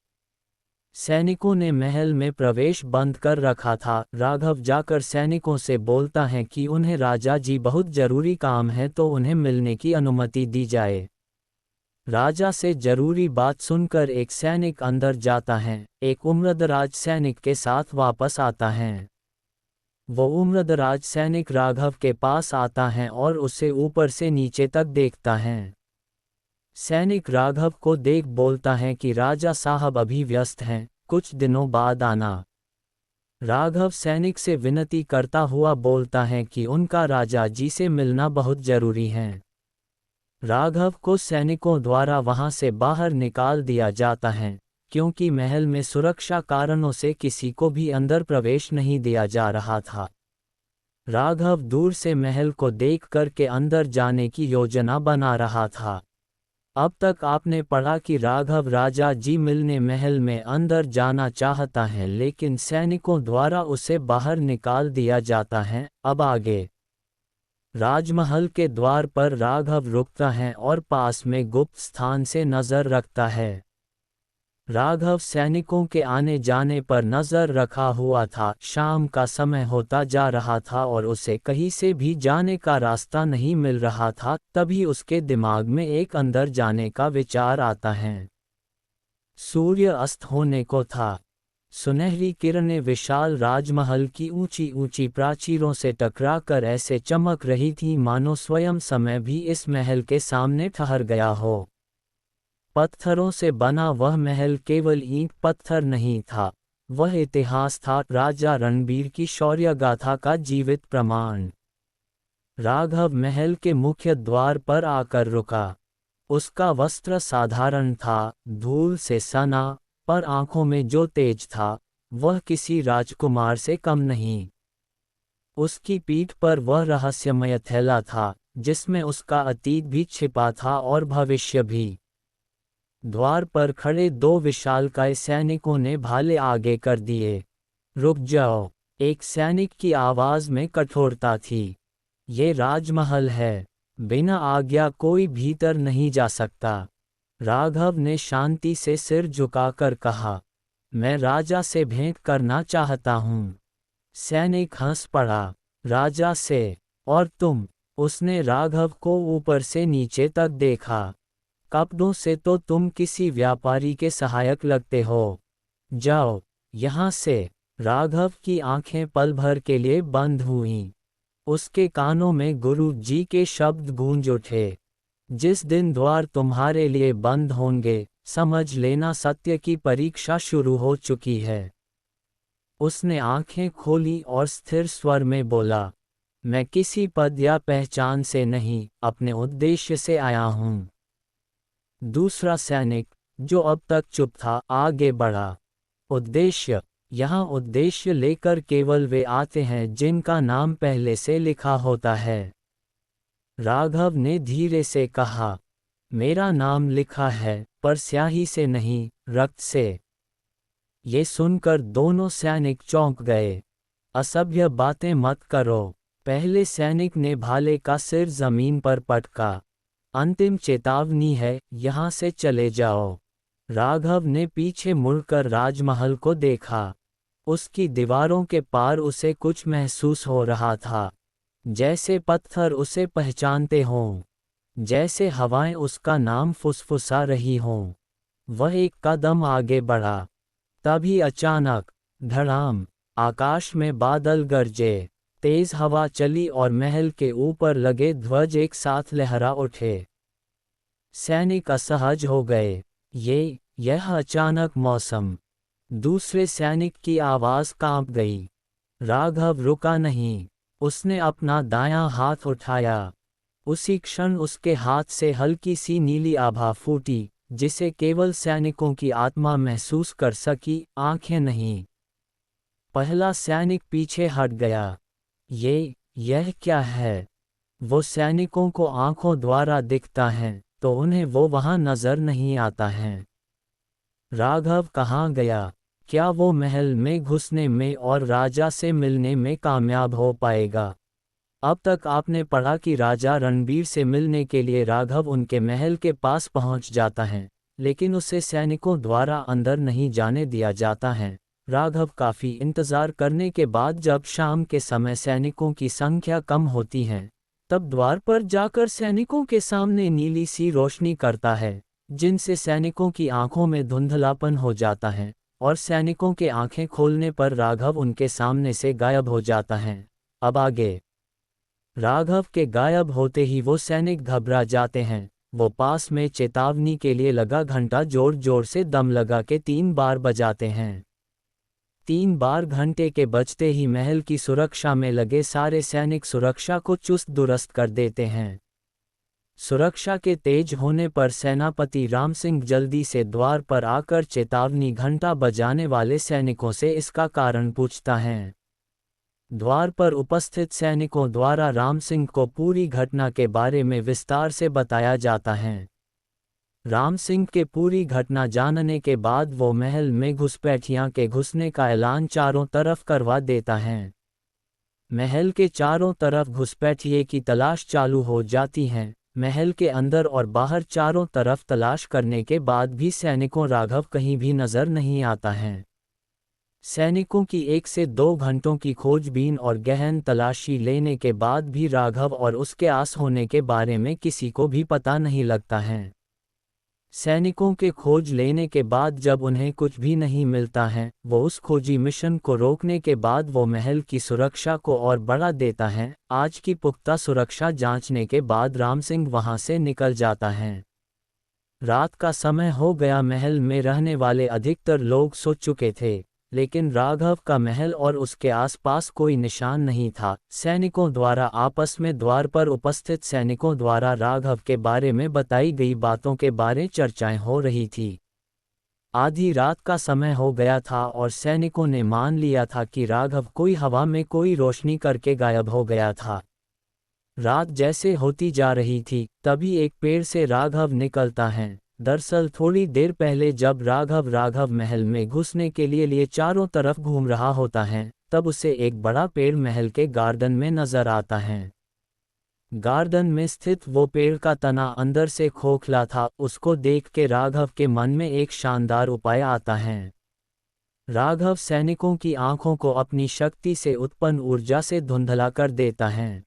सैनिकों ने महल में प्रवेश बंद कर रखा था। राघव जाकर सैनिकों से बोलता है कि उन्हें राजा जी बहुत जरूरी काम है तो उन्हें मिलने की अनुमति दी जाए। राजा से जरूरी बात सुनकर एक सैनिक अंदर जाता है। एक उम्रदराज सैनिक के साथ वापस आता है। वो उम्रदराज सैनिक राघव के पास आता है और उसे ऊपर से नीचे तक देखता है। सैनिक राघव को देख बोलता है कि राजा साहब अभी व्यस्त हैं, कुछ दिनों बाद आना। राघव सैनिक से विनती करता हुआ बोलता है कि उनका राजा जी से मिलना बहुत जरूरी है। राघव को सैनिकों द्वारा वहां से बाहर निकाल दिया जाता है, क्योंकि महल में सुरक्षा कारणों से किसी को भी अंदर प्रवेश नहीं दिया जा रहा था। राघव दूर से महल को देख कर के अंदर जाने की योजना बना रहा था। अब तक आपने पढ़ा कि राघव राजा जी मिलने महल में अंदर जाना चाहता है, लेकिन सैनिकों द्वारा उसे बाहर निकाल दिया जाता है। अब आगे राजमहल के द्वार पर राघव रुकता है और पास में गुप्त स्थान से नजर रखता है। राघव सैनिकों के आने जाने पर नजर रखा हुआ था। शाम का समय होता जा रहा था और उसे कहीं से भी जाने का रास्ता नहीं मिल रहा था। तभी उसके दिमाग में एक अंदर जाने का विचार आता है। सूर्य अस्त होने को था। सुनहरी किरणें विशाल राजमहल की ऊंची ऊंची प्राचीरों से टकराकर ऐसे चमक रही थीं मानो स्वयं समय भी इस महल के सामने ठहर गया हो। पत्थरों से बना वह महल केवल ईंट पत्थर नहीं था, वह इतिहास था, राजा रणबीर की शौर्य गाथा का जीवित प्रमाण। राघव महल के मुख्य द्वार पर आकर रुका। उसका वस्त्र साधारण था, धूल से सना, पर आंखों में जो तेज था वह किसी राजकुमार से कम नहीं। उसकी पीठ पर वह रहस्यमय थैला था जिसमें उसका अतीत भी छिपा था और भविष्य भी। द्वार पर खड़े दो विशालकाय सैनिकों ने भाले आगे कर दिए। रुक जाओ, एक सैनिक की आवाज में कठोरता थी। ये राजमहल है, बिना आज्ञा कोई भीतर नहीं जा सकता। राघव ने शांति से सिर झुकाकर कहा। मैं राजा से भेंट करना चाहता हूँ। सैनिक हंस पड़ा। राजा से? और तुम? उसने राघव को ऊपर से नीचे तक देखा। कपड़ों से तो तुम किसी व्यापारी के सहायक लगते हो। जाओ यहाँ से। राघव की आंखें पल भर के लिए बंद हुईं। उसके कानों में गुरु जी के शब्द गूंज उठे। जिस दिन द्वार तुम्हारे लिए बंद होंगे, समझ लेना सत्य की परीक्षा शुरू हो चुकी है। उसने आंखें खोली और स्थिर स्वर में बोला, मैं किसी पद या पहचान से नहीं, अपने उद्देश्य से आया हूँ। दूसरा सैनिक, जो अब तक चुप था, आगे बढ़ा। उद्देश्य? यहाँ उद्देश्य लेकर केवल वे आते हैं जिनका नाम पहले से लिखा होता है। राघव ने धीरे से कहा, मेरा नाम लिखा है, पर स्याही से नहीं, रक्त से। ये सुनकर दोनों सैनिक चौंक गए। असभ्य बातें मत करो। पहले सैनिक ने भाले का सिर जमीन पर पटका। अंतिम चेतावनी है, यहाँ से चले जाओ। राघव ने पीछे मुड़कर राजमहल को देखा। उसकी दीवारों के पार उसे कुछ महसूस हो रहा था। जैसे पत्थर उसे पहचानते हों, जैसे हवाएं उसका नाम फुसफुसा रही हों। वह एक कदम आगे बढ़ा। तभी अचानक धड़ाम, आकाश में बादल गरजे, तेज हवा चली और महल के ऊपर लगे ध्वज एक साथ लहरा उठे। सैनिक असहज हो गए। यह अचानक मौसम। दूसरे सैनिक की आवाज कांप गई। राघव रुका नहीं। उसने अपना दायां हाथ उठाया। उसी क्षण उसके हाथ से हल्की सी नीली आभा फूटी, जिसे केवल सैनिकों की आत्मा महसूस कर सकी, आंखें नहीं। पहला सैनिक पीछे हट गया। यह क्या है? वो सैनिकों को आंखों द्वारा दिखता है, तो उन्हें वो वहां नजर नहीं आता है। राघव कहाँ गया? क्या वो महल में घुसने में और राजा से मिलने में कामयाब हो पाएगा? अब तक आपने पढ़ा कि राजा रणबीर से मिलने के लिए राघव उनके महल के पास पहुंच जाता है, लेकिन उसे सैनिकों द्वारा अंदर नहीं जाने दिया जाता है। राघव काफी इंतजार करने के बाद जब शाम के समय सैनिकों की संख्या कम होती है, तब द्वार पर जाकर सैनिकों के सामने नीली सी रोशनी करता है, जिनसे सैनिकों की आंखों में धुंधलापन हो जाता है, और सैनिकों के आंखें खोलने पर राघव उनके सामने से गायब हो जाता है। अब आगे। राघव के गायब होते ही वो सैनिक घबरा जाते हैं। वो पास में चेतावनी के लिए लगा घंटा जोर जोर से दम लगा के 3 बार बजाते हैं। 3 बार घंटे के बजते ही महल की सुरक्षा में लगे सारे सैनिक सुरक्षा को चुस्त दुरुस्त कर देते हैं। सुरक्षा के तेज होने पर सेनापति राम सिंह जल्दी से द्वार पर आकर चेतावनी घंटा बजाने वाले सैनिकों से इसका कारण पूछता है। द्वार पर उपस्थित सैनिकों द्वारा राम सिंह को पूरी घटना के बारे में विस्तार से बताया जाता है। राम सिंह के पूरी घटना जानने के बाद वो महल में घुसपैठियों के घुसने का ऐलान चारों तरफ करवा देता है। महल के चारों तरफ घुसपैठिए की तलाश चालू हो जाती है। महल के अंदर और बाहर चारों तरफ तलाश करने के बाद भी सैनिकों राघव कहीं भी नजर नहीं आता है। सैनिकों की 1 से 2 घंटों की खोजबीन और गहन तलाशी लेने के बाद भी राघव और उसके आस होने के बारे में किसी को भी पता नहीं लगता है। सैनिकों के खोज लेने के बाद जब उन्हें कुछ भी नहीं मिलता है, वो उस खोजी मिशन को रोकने के बाद वो महल की सुरक्षा को और बढ़ा देता है। आज की पुख्ता सुरक्षा जांचने के बाद राम सिंह वहां से निकल जाता है। रात का समय हो गया। महल में रहने वाले अधिकतर लोग सो चुके थे, लेकिन राघव का महल और उसके आसपास कोई निशान नहीं था। सैनिकों द्वारा आपस में द्वार पर उपस्थित सैनिकों द्वारा राघव के बारे में बताई गई बातों के बारे चर्चाएं हो रही थी। आधी रात का समय हो गया था और सैनिकों ने मान लिया था कि राघव कोई हवा में कोई रोशनी करके गायब हो गया था। रात जैसे होती जा रही थी, तभी एक पेड़ से राघव निकलता है। दरअसल थोड़ी देर पहले जब राघव महल में घुसने के लिए चारों तरफ घूम रहा होता है, तब उसे एक बड़ा पेड़ महल के गार्डन में नजर आता है। गार्डन में स्थित वो पेड़ का तना अंदर से खोखला था। उसको देख के राघव के मन में एक शानदार उपाय आता है। राघव सैनिकों की आंखों को अपनी शक्ति से उत्पन्न ऊर्जा से धुंधला कर देता है।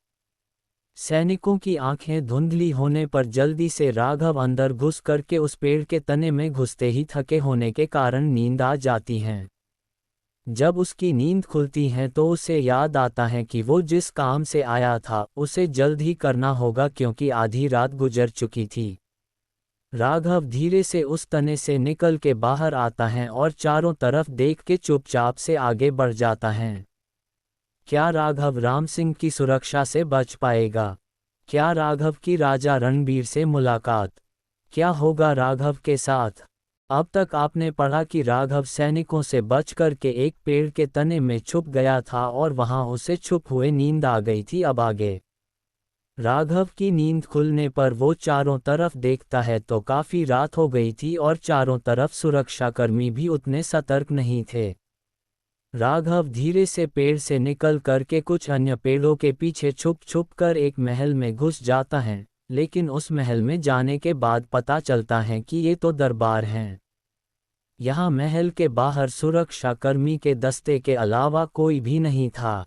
सैनिकों की आंखें धुंधली होने पर जल्दी से राघव अंदर घुस करके उस पेड़ के तने में घुसते ही थके होने के कारण नींद आ जाती है। जब उसकी नींद खुलती है तो उसे याद आता है कि वो जिस काम से आया था उसे जल्द ही करना होगा क्योंकि आधी रात गुजर चुकी थी। राघव धीरे से उस तने से निकल के बाहर आता है और चारों तरफ देख के चुपचाप से आगे बढ़ जाता है। क्या राघव राम सिंह की सुरक्षा से बच पाएगा? क्या राघव की राजा रणबीर से मुलाकात? क्या होगा राघव के साथ? अब तक आपने पढ़ा कि राघव सैनिकों से बच कर के एक पेड़ के तने में छुप गया था और वहां उसे छुप हुए नींद आ गई थी। अब आगे राघव की नींद खुलने पर वो चारों तरफ देखता है तो काफी रात हो गई थी और चारों तरफ सुरक्षाकर्मी भी उतने सतर्क नहीं थे। राघव धीरे से पेड़ से निकल करके कुछ अन्य पेड़ों के पीछे छुप छुप कर एक महल में घुस जाता है, लेकिन उस महल में जाने के बाद पता चलता है कि ये तो दरबार है। यहाँ महल के बाहर सुरक्षाकर्मी के दस्ते के अलावा कोई भी नहीं था।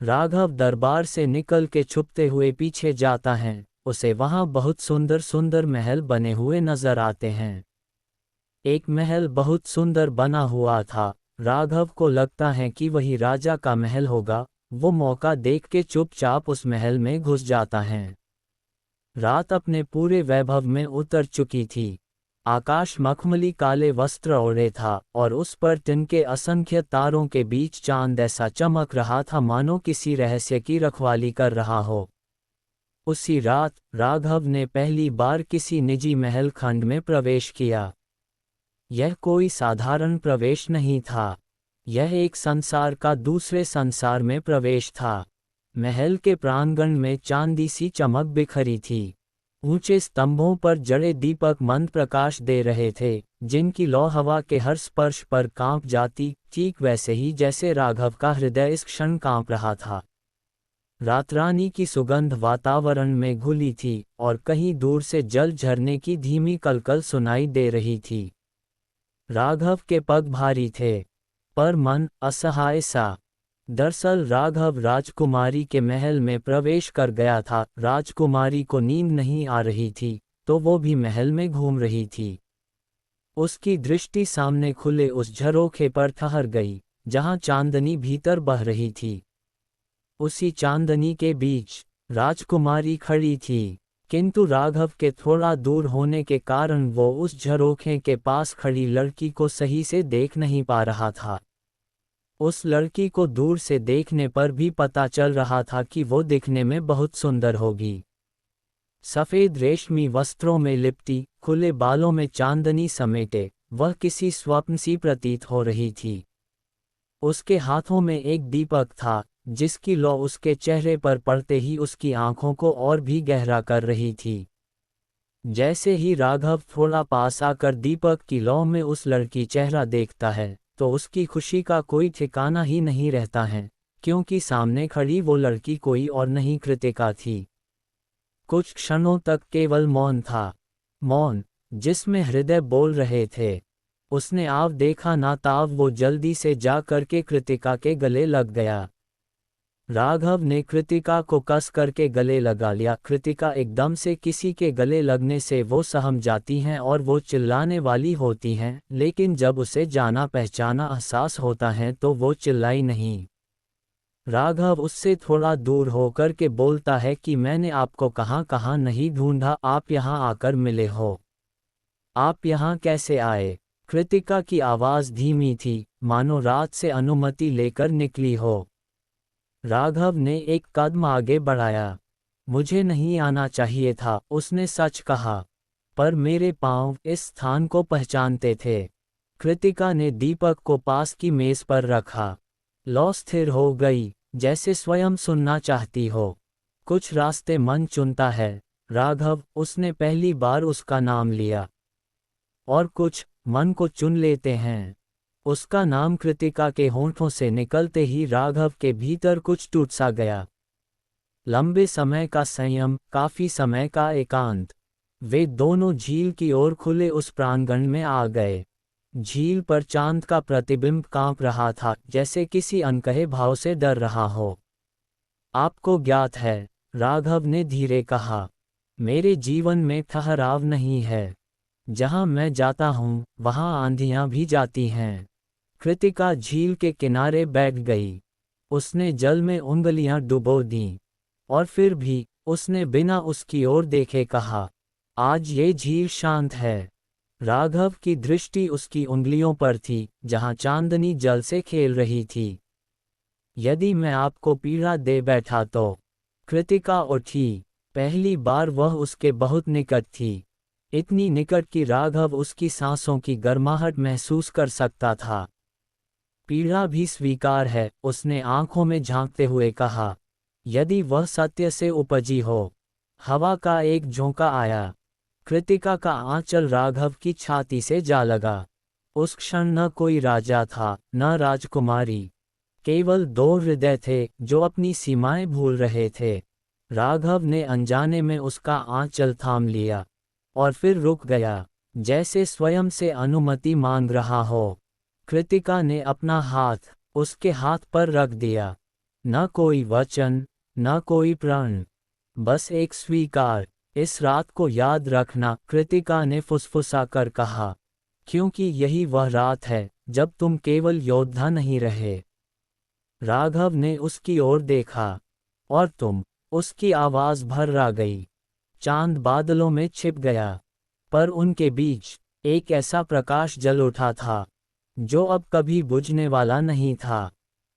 राघव दरबार से निकल के छुपते हुए पीछे जाता है, उसे वहाँ बहुत सुंदर सुंदर महल बने हुए नजर आते हैं। एक महल बहुत सुंदर बना हुआ था। राघव को लगता है कि वही राजा का महल होगा। वो मौका देख के चुपचाप उस महल में घुस जाता है। रात अपने पूरे वैभव में उतर चुकी थी। आकाश मखमली काले वस्त्र ओढ़े था और उस पर तिनके असंख्य तारों के बीच चांद ऐसा चमक रहा था मानो किसी रहस्य की रखवाली कर रहा हो। उसी रात राघव ने पहली बार किसी निजी महल खंड में प्रवेश किया। यह कोई साधारण प्रवेश नहीं था, यह एक संसार का दूसरे संसार में प्रवेश था। महल के प्रांगण में चांदी सी चमक बिखरी थी। ऊंचे स्तंभों पर जड़े दीपक मंद प्रकाश दे रहे थे, जिनकी लौ हवा के हर स्पर्श पर कांप जाती, ठीक वैसे ही जैसे राघव का हृदय इस क्षण कांप रहा था। रातरानी की सुगंध वातावरण में घुली थी और कहीं दूर से जल झरने की धीमी कलकल सुनाई दे रही थी। राघव के पग भारी थे, पर मन असहाय सा। दरअसल राघव राजकुमारी के महल में प्रवेश कर गया था। राजकुमारी को नींद नहीं आ रही थी, तो वो भी महल में घूम रही थी। उसकी दृष्टि सामने खुले उस झरोखे पर ठहर गई, जहां चांदनी भीतर बह रही थी। उसी चांदनी के बीच राजकुमारी खड़ी थी, किंतु राघव के थोड़ा दूर होने के कारण वो उस झरोखे के पास खड़ी लड़की को सही से देख नहीं पा रहा था। उस लड़की को दूर से देखने पर भी पता चल रहा था कि वो दिखने में बहुत सुंदर होगी। सफ़ेद रेशमी वस्त्रों में लिपटी, खुले बालों में चांदनी समेटे, वह किसी स्वप्न सी प्रतीत हो रही थी। उसके हाथों में एक दीपक था, जिसकी लौ उसके चेहरे पर पड़ते ही उसकी आंखों को और भी गहरा कर रही थी। जैसे ही राघव थोड़ा पास आकर दीपक की लौ में उस लड़की चेहरा देखता है, तो उसकी खुशी का कोई ठिकाना ही नहीं रहता है, क्योंकि सामने खड़ी वो लड़की कोई और नहीं कृतिका थी। कुछ क्षणों तक केवल मौन था, मौन जिसमें हृदय बोल रहे थे। उसने आव देखा ना ताव वो जल्दी से जा करके कृतिका के गले लग गया। राघव ने कृतिका को कस करके गले लगा लिया। कृतिका एकदम से किसी के गले लगने से वो सहम जाती हैं और वो चिल्लाने वाली होती हैं, लेकिन जब उसे जाना पहचाना एहसास होता है तो वो चिल्लाई नहीं। राघव उससे थोड़ा दूर होकर के बोलता है कि मैंने आपको कहाँ कहाँ नहीं ढूंढा, आप यहाँ आकर मिले हो। आप यहाँ कैसे आए? कृतिका की आवाज़ धीमी थी, मानो रात से अनुमति लेकर निकली हो। राघव ने एक कदम आगे बढ़ाया। मुझे नहीं आना चाहिए था, उसने सच कहा, पर मेरे पांव इस स्थान को पहचानते थे। कृतिका ने दीपक को पास की मेज पर रखा। लौ स्थिर हो गई, जैसे स्वयं सुनना चाहती हो। कुछ रास्ते मन चुनता है राघव, उसने पहली बार उसका नाम लिया। और कुछ मन को चुन लेते हैं। उसका नाम कृतिका के होंठों से निकलते ही राघव के भीतर कुछ टूट सा गया। लंबे समय का संयम, काफी समय का एकांत। वे दोनों झील की ओर खुले उस प्रांगण में आ गए। झील पर चांद का प्रतिबिंब कांप रहा था, जैसे किसी अनकहे भाव से डर रहा हो। आपको ज्ञात है, राघव ने धीरे कहा, मेरे जीवन में ठहराव नहीं है। जहां मैं जाता हूं, वहां आंधियां भी जाती हैं। कृतिका झील के किनारे बैठ गई। उसने जल में उंगलियां डुबो दीं। और फिर भी, उसने बिना उसकी ओर देखे कहा, आज ये झील शांत है। राघव की दृष्टि उसकी उंगलियों पर थी, जहां चांदनी जल से खेल रही थी। यदि मैं आपको पीड़ा दे बैठा तो? कृतिका उठी। पहली बार वह उसके बहुत निकट थी। इतनी निकट कि राघव उसकी सांसों की गर्माहट महसूस कर सकता था। पीड़ा भी स्वीकार है, उसने आंखों में झांकते हुए कहा, यदि वह सत्य से उपजी हो। हवा का एक झोंका आया। कृतिका का आंचल राघव की छाती से जा लगा। उस क्षण न कोई राजा था, न राजकुमारी। केवल दो हृदय थे, जो अपनी सीमाएं भूल रहे थे। राघव ने अनजाने में उसका आंचल थाम लिया। और फिर रुक गया, जैसे स्वयं से अनुमति मांग रहा हो। कृतिका ने अपना हाथ उसके हाथ पर रख दिया। न कोई वचन, न कोई प्रण, बस एक स्वीकार। इस रात को याद रखना, कृतिका ने फुसफुसा कर कहा, क्योंकि यही वह रात है जब तुम केवल योद्धा नहीं रहे। राघव ने उसकी ओर देखा। और तुम? उसकी आवाज भर्रा गई। चांद बादलों में छिप गया। पर उनके बीच एक ऐसा प्रकाश जल उठा था, जो अब कभी बुझने वाला नहीं था।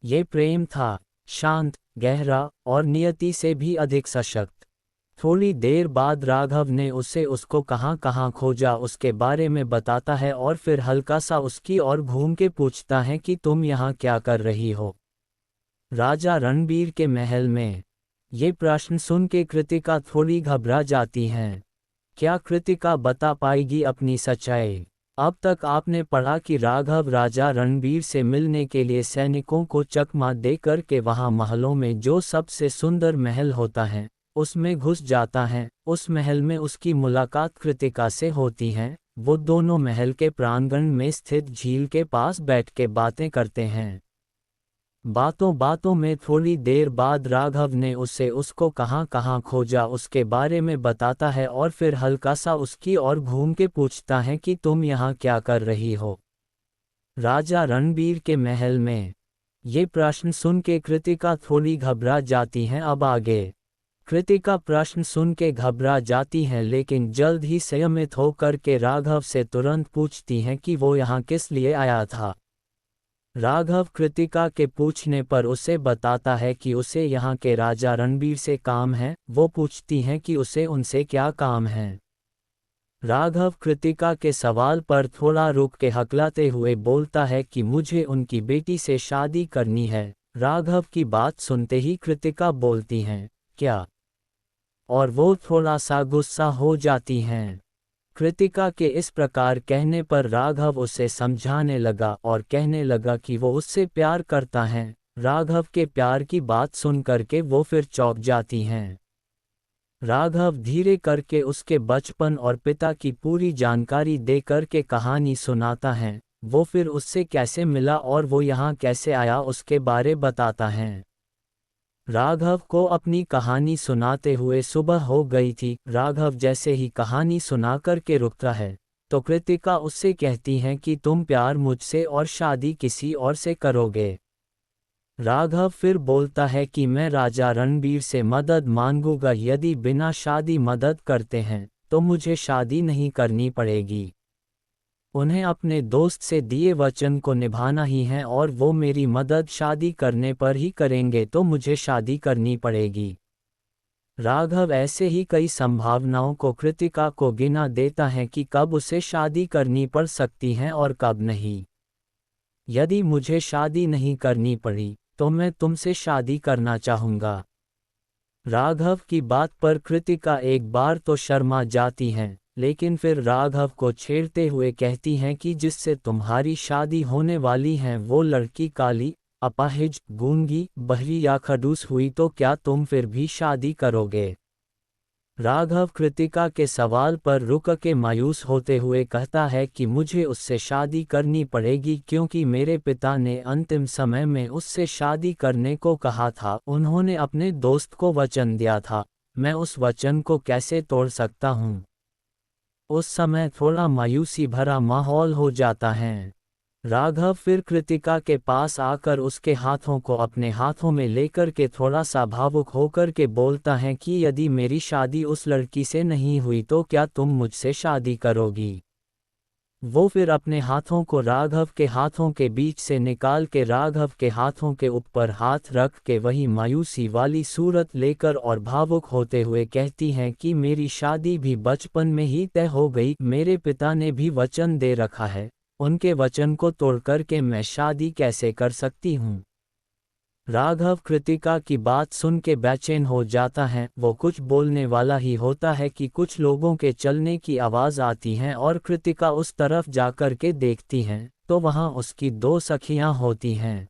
ये प्रेम था, शांत, गहरा और नियति से भी अधिक सशक्त। थोड़ी देर बाद राघव ने उसको कहाँ कहाँ खोजा उसके बारे में बताता है, और फिर हल्का सा उसकी ओर घूम के पूछता है कि तुम यहाँ क्या कर रही हो? राजा रणबीर के महल में। ये प्रश्न सुन के कृतिका थोड़ी घबरा जाती हैं। क्या कृतिका बता पाएगी अपनी सच्चाई? अब तक आपने पढ़ा कि राघव राजा रणबीर से मिलने के लिए सैनिकों को चकमा दे कर के वहां महलों में जो सबसे सुंदर महल होता है, उसमें घुस जाता है। उस महल में उसकी मुलाकात कृतिका से होती है। वो दोनों महल के प्रांगण में स्थित झील के पास बैठ के बातें करते हैं। बातों बातों में थोड़ी देर बाद राघव ने उसको कहाँ कहाँ खोजा उसके बारे में बताता है, और फिर हल्का सा उसकी ओर घूम के पूछता है कि तुम यहाँ क्या कर रही हो? राजा रणबीर के महल में। ये प्रश्न सुन के कृतिका थोड़ी घबरा जाती हैं। अब आगे। कृतिका प्रश्न सुन के घबरा जाती हैं, लेकिन जल्द ही संयमित होकर के राघव से तुरंत पूछती हैं कि वो यहाँ किस लिए आया था। राघव कृतिका के पूछने पर उसे बताता है कि उसे यहाँ के राजा रणबीर से काम है। वो पूछती हैं कि उसे उनसे क्या काम है। राघव कृतिका के सवाल पर थोड़ा रुक के हकलाते हुए बोलता है कि मुझे उनकी बेटी से शादी करनी है। राघव की बात सुनते ही कृतिका बोलती हैं, क्या? और वो थोड़ा सा गुस्सा हो जाती हैं। कृतिका के इस प्रकार कहने पर राघव उसे समझाने लगा और कहने लगा कि वो उससे प्यार करता है। राघव के प्यार की बात सुन करके वो फिर चौंक जाती हैं। राघव धीरे करके उसके बचपन और पिता की पूरी जानकारी दे करके कहानी सुनाता है। वो फिर उससे कैसे मिला और वो यहाँ कैसे आया उसके बारे बताता है। राघव को अपनी कहानी सुनाते हुए सुबह हो गई थी। राघव जैसे ही कहानी सुनाकर के रुकता है, तो कृतिका उससे कहती हैं कि तुम प्यार मुझसे और शादी किसी और से करोगे। राघव फिर बोलता है कि मैं राजा रणबीर से मदद मांगूंगा। यदि बिना शादी मदद करते हैं, तो मुझे शादी नहीं करनी पड़ेगी। उन्हें अपने दोस्त से दिए वचन को निभाना ही है, और वो मेरी मदद शादी करने पर ही करेंगे, तो मुझे शादी करनी पड़ेगी। राघव ऐसे ही कई संभावनाओं को कृतिका को गिना देता है कि कब उसे शादी करनी पड़ सकती है और कब नहीं। यदि मुझे शादी नहीं करनी पड़ी, तो मैं तुमसे शादी करना चाहूँगा। राघव की बात पर कृतिका एक बार तो शर्मा जाती हैं, लेकिन फिर राघव को छेड़ते हुए कहती हैं कि जिससे तुम्हारी शादी होने वाली है वो लड़की काली, अपाहिज, गूंगी, बहरी या खड़ूस हुई तो क्या तुम फिर भी शादी करोगे? राघव कृतिका के सवाल पर रुक के मायूस होते हुए कहता है कि मुझे उससे शादी करनी पड़ेगी क्योंकि मेरे पिता ने अंतिम समय में उससे शादी करने को कहा था। उन्होंने अपने दोस्त को वचन दिया था, मैं उस वचन को कैसे तोड़ सकता हूँ। उस समय थोड़ा मायूसी भरा माहौल हो जाता है। राघव फिर कृतिका के पास आकर उसके हाथों को अपने हाथों में लेकर के थोड़ा सा भावुक होकर के बोलता है कि यदि मेरी शादी उस लड़की से नहीं हुई तो क्या तुम मुझसे शादी करोगी। वो फिर अपने हाथों को राघव के हाथों के बीच से निकाल के राघव के हाथों के ऊपर हाथ रख के वही मायूसी वाली सूरत लेकर और भावुक होते हुए कहती हैं कि मेरी शादी भी बचपन में ही तय हो गई, मेरे पिता ने भी वचन दे रखा है, उनके वचन को तोड़कर के मैं शादी कैसे कर सकती हूँ। राघव कृतिका की बात सुन के बेचैन हो जाता है। वो कुछ बोलने वाला ही होता है कि कुछ लोगों के चलने की आवाज़ आती है और कृतिका उस तरफ जाकर के देखती हैं तो वहाँ उसकी दो सखियाँ होती हैं।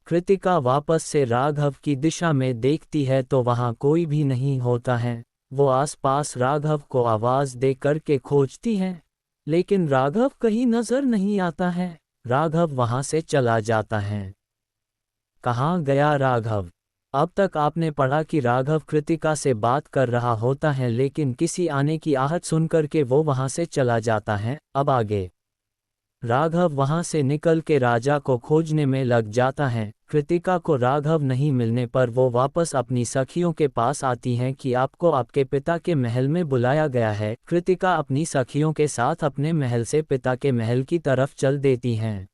कृतिका वापस से राघव की दिशा में देखती है तो वहाँ कोई भी नहीं होता है। वो आसपास राघव को आवाज़ दे करके खोजती है, लेकिन राघव कहीं नजर नहीं आता है। राघव वहाँ से चला जाता है। कहाँ गया राघव? अब तक आपने पढ़ा कि राघव कृतिका से बात कर रहा होता है, लेकिन किसी आने की आहट सुनकर के वो वहां से चला जाता है। अब आगे राघव वहां से निकल के राजा को खोजने में लग जाता है। कृतिका को राघव नहीं मिलने पर वो वापस अपनी सखियों के पास आती हैं कि आपको आपके पिता के महल में बुलाया गया है। कृतिका अपनी सखियों के साथ अपने महल से पिता के महल की तरफ चल देती हैं।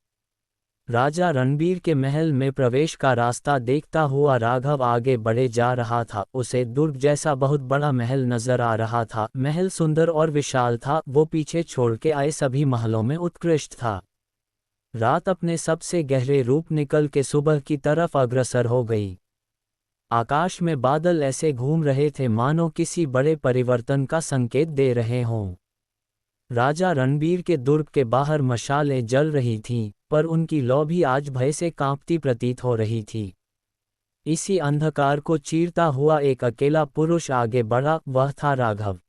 राजा रणबीर के महल में प्रवेश का रास्ता देखता हुआ राघव आगे बढ़े जा रहा था। उसे दुर्ग जैसा बहुत बड़ा महल नजर आ रहा था। महल सुंदर और विशाल था, वो पीछे छोड़ के आए सभी महलों में उत्कृष्ट था। रात अपने सबसे गहरे रूप निकल के सुबह की तरफ अग्रसर हो गई। आकाश में बादल ऐसे घूम रहे थे मानो किसी बड़े परिवर्तन का संकेत दे रहे हों। राजा रणबीर के दुर्ग के बाहर मशालें जल रही थीं, पर उनकी लौ भी आज भय से कांपती प्रतीत हो रही थी। इसी अंधकार को चीरता हुआ एक अकेला पुरुष आगे बढ़ा, वह था राघव।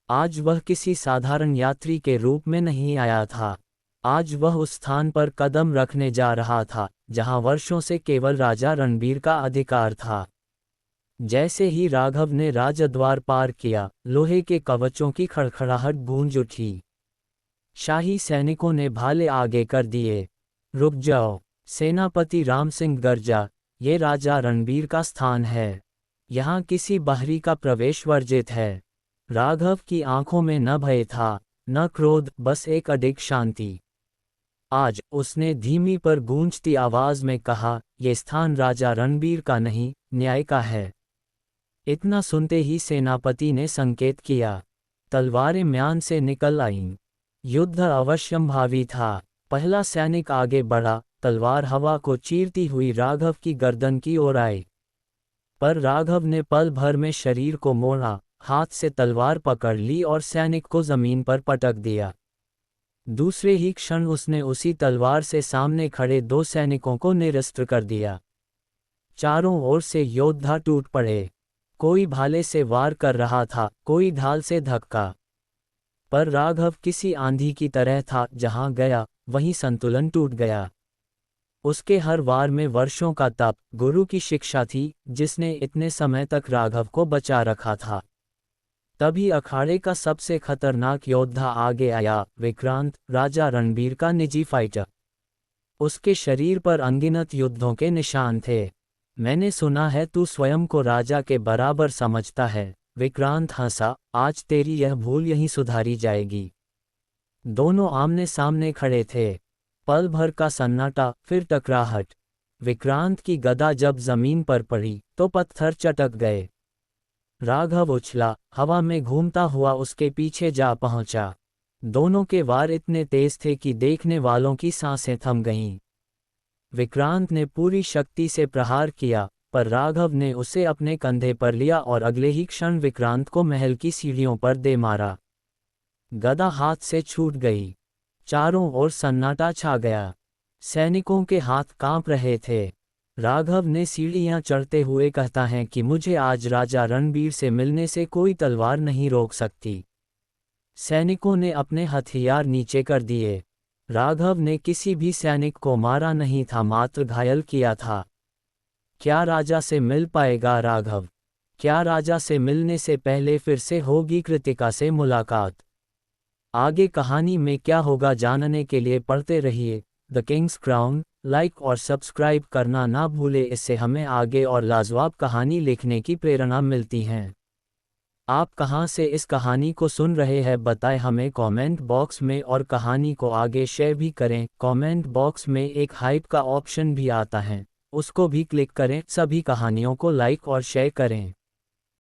आज वह किसी साधारण यात्री के रूप में नहीं आया था। आज वह उस स्थान पर कदम रखने जा रहा था जहां वर्षों से केवल राजा रणबीर का अधिकार था। जैसे ही राघव ने राजद्वार पार किया, लोहे के कवचों की खड़खड़ाहट गूंज उठी। शाही सैनिकों ने भाले आगे कर दिए। रुक जाओ, सेनापति राम सिंह गर्जा, ये राजा रणबीर का स्थान है। यहाँ किसी बाहरी का प्रवेश वर्जित है। राघव की आंखों में न भय था न क्रोध, बस एक अडिग शांति। आज उसने धीमी पर गूंजती आवाज में कहा, ये स्थान राजा रणबीर का नहीं, न्याय का है। इतना सुनते ही सेनापति ने संकेत किया। तलवारें म्यान से निकल आईं। युद्ध अवश्यंभावी था। पहला सैनिक आगे बढ़ा, तलवार हवा को चीरती हुई राघव की गर्दन की ओर आई। पर राघव ने पल भर में शरीर को मोड़ा, हाथ से तलवार पकड़ ली और सैनिक को जमीन पर पटक दिया। दूसरे ही क्षण उसने उसी तलवार से सामने खड़े दो सैनिकों को निरस्त कर दिया। चारों ओर से योद्धा टूट पड़े। कोई भाले से वार कर रहा था, कोई ढाल से धक्का। पर राघव किसी आंधी की तरह था, जहां गया वहीं संतुलन टूट गया। उसके हर वार में वर्षों का तप, गुरु की शिक्षा थी जिसने इतने समय तक राघव को बचा रखा था। तभी अखाड़े का सबसे खतरनाक योद्धा आगे आया, विक्रांत, राजा रणबीर का निजी फाइटर। उसके शरीर पर अनगिनत युद्धों के निशान थे। मैंने सुना है तू स्वयं को राजा के बराबर समझता है। विक्रांत हंसा, आज तेरी यह भूल यहीं सुधारी जाएगी। दोनों आमने सामने खड़े थे। पल भर का सन्नाटा, फिर टकराहट। विक्रांत की गदा जब जमीन पर पड़ी तो पत्थर चटक गए। राघव उछला, हवा में घूमता हुआ उसके पीछे जा पहुंचा। दोनों के वार इतने तेज थे कि देखने वालों की सांसें थम गईं। विक्रांत ने पूरी शक्ति से प्रहार किया, पर राघव ने उसे अपने कंधे पर लिया और अगले ही क्षण विक्रांत को महल की सीढ़ियों पर दे मारा। गदा हाथ से छूट गई। चारों ओर सन्नाटा छा गया। सैनिकों के हाथ कांप रहे थे। राघव ने सीढ़ियां चढ़ते हुए कहता है कि मुझे आज राजा रणबीर से मिलने से कोई तलवार नहीं रोक सकती। सैनिकों ने अपने हथियार नीचे कर दिए। राघव ने किसी भी सैनिक को मारा नहीं था, मात्र घायल किया था। क्या राजा से मिल पाएगा राघव? क्या राजा से मिलने से पहले फिर से होगी कृतिका से मुलाकात? आगे कहानी में क्या होगा जानने के लिए पढ़ते रहिए द किंग्स क्राउन। लाइक और सब्सक्राइब करना ना भूले, इससे हमें आगे और लाजवाब कहानी लिखने की प्रेरणा मिलती है। आप कहां से इस कहानी को सुन रहे हैं बताएं हमें कमेंट बॉक्स में, और कहानी को आगे शेयर भी करें। कमेंट बॉक्स में एक हाइप का ऑप्शन भी आता है, उसको भी क्लिक करें। सभी कहानियों को लाइक और शेयर करें।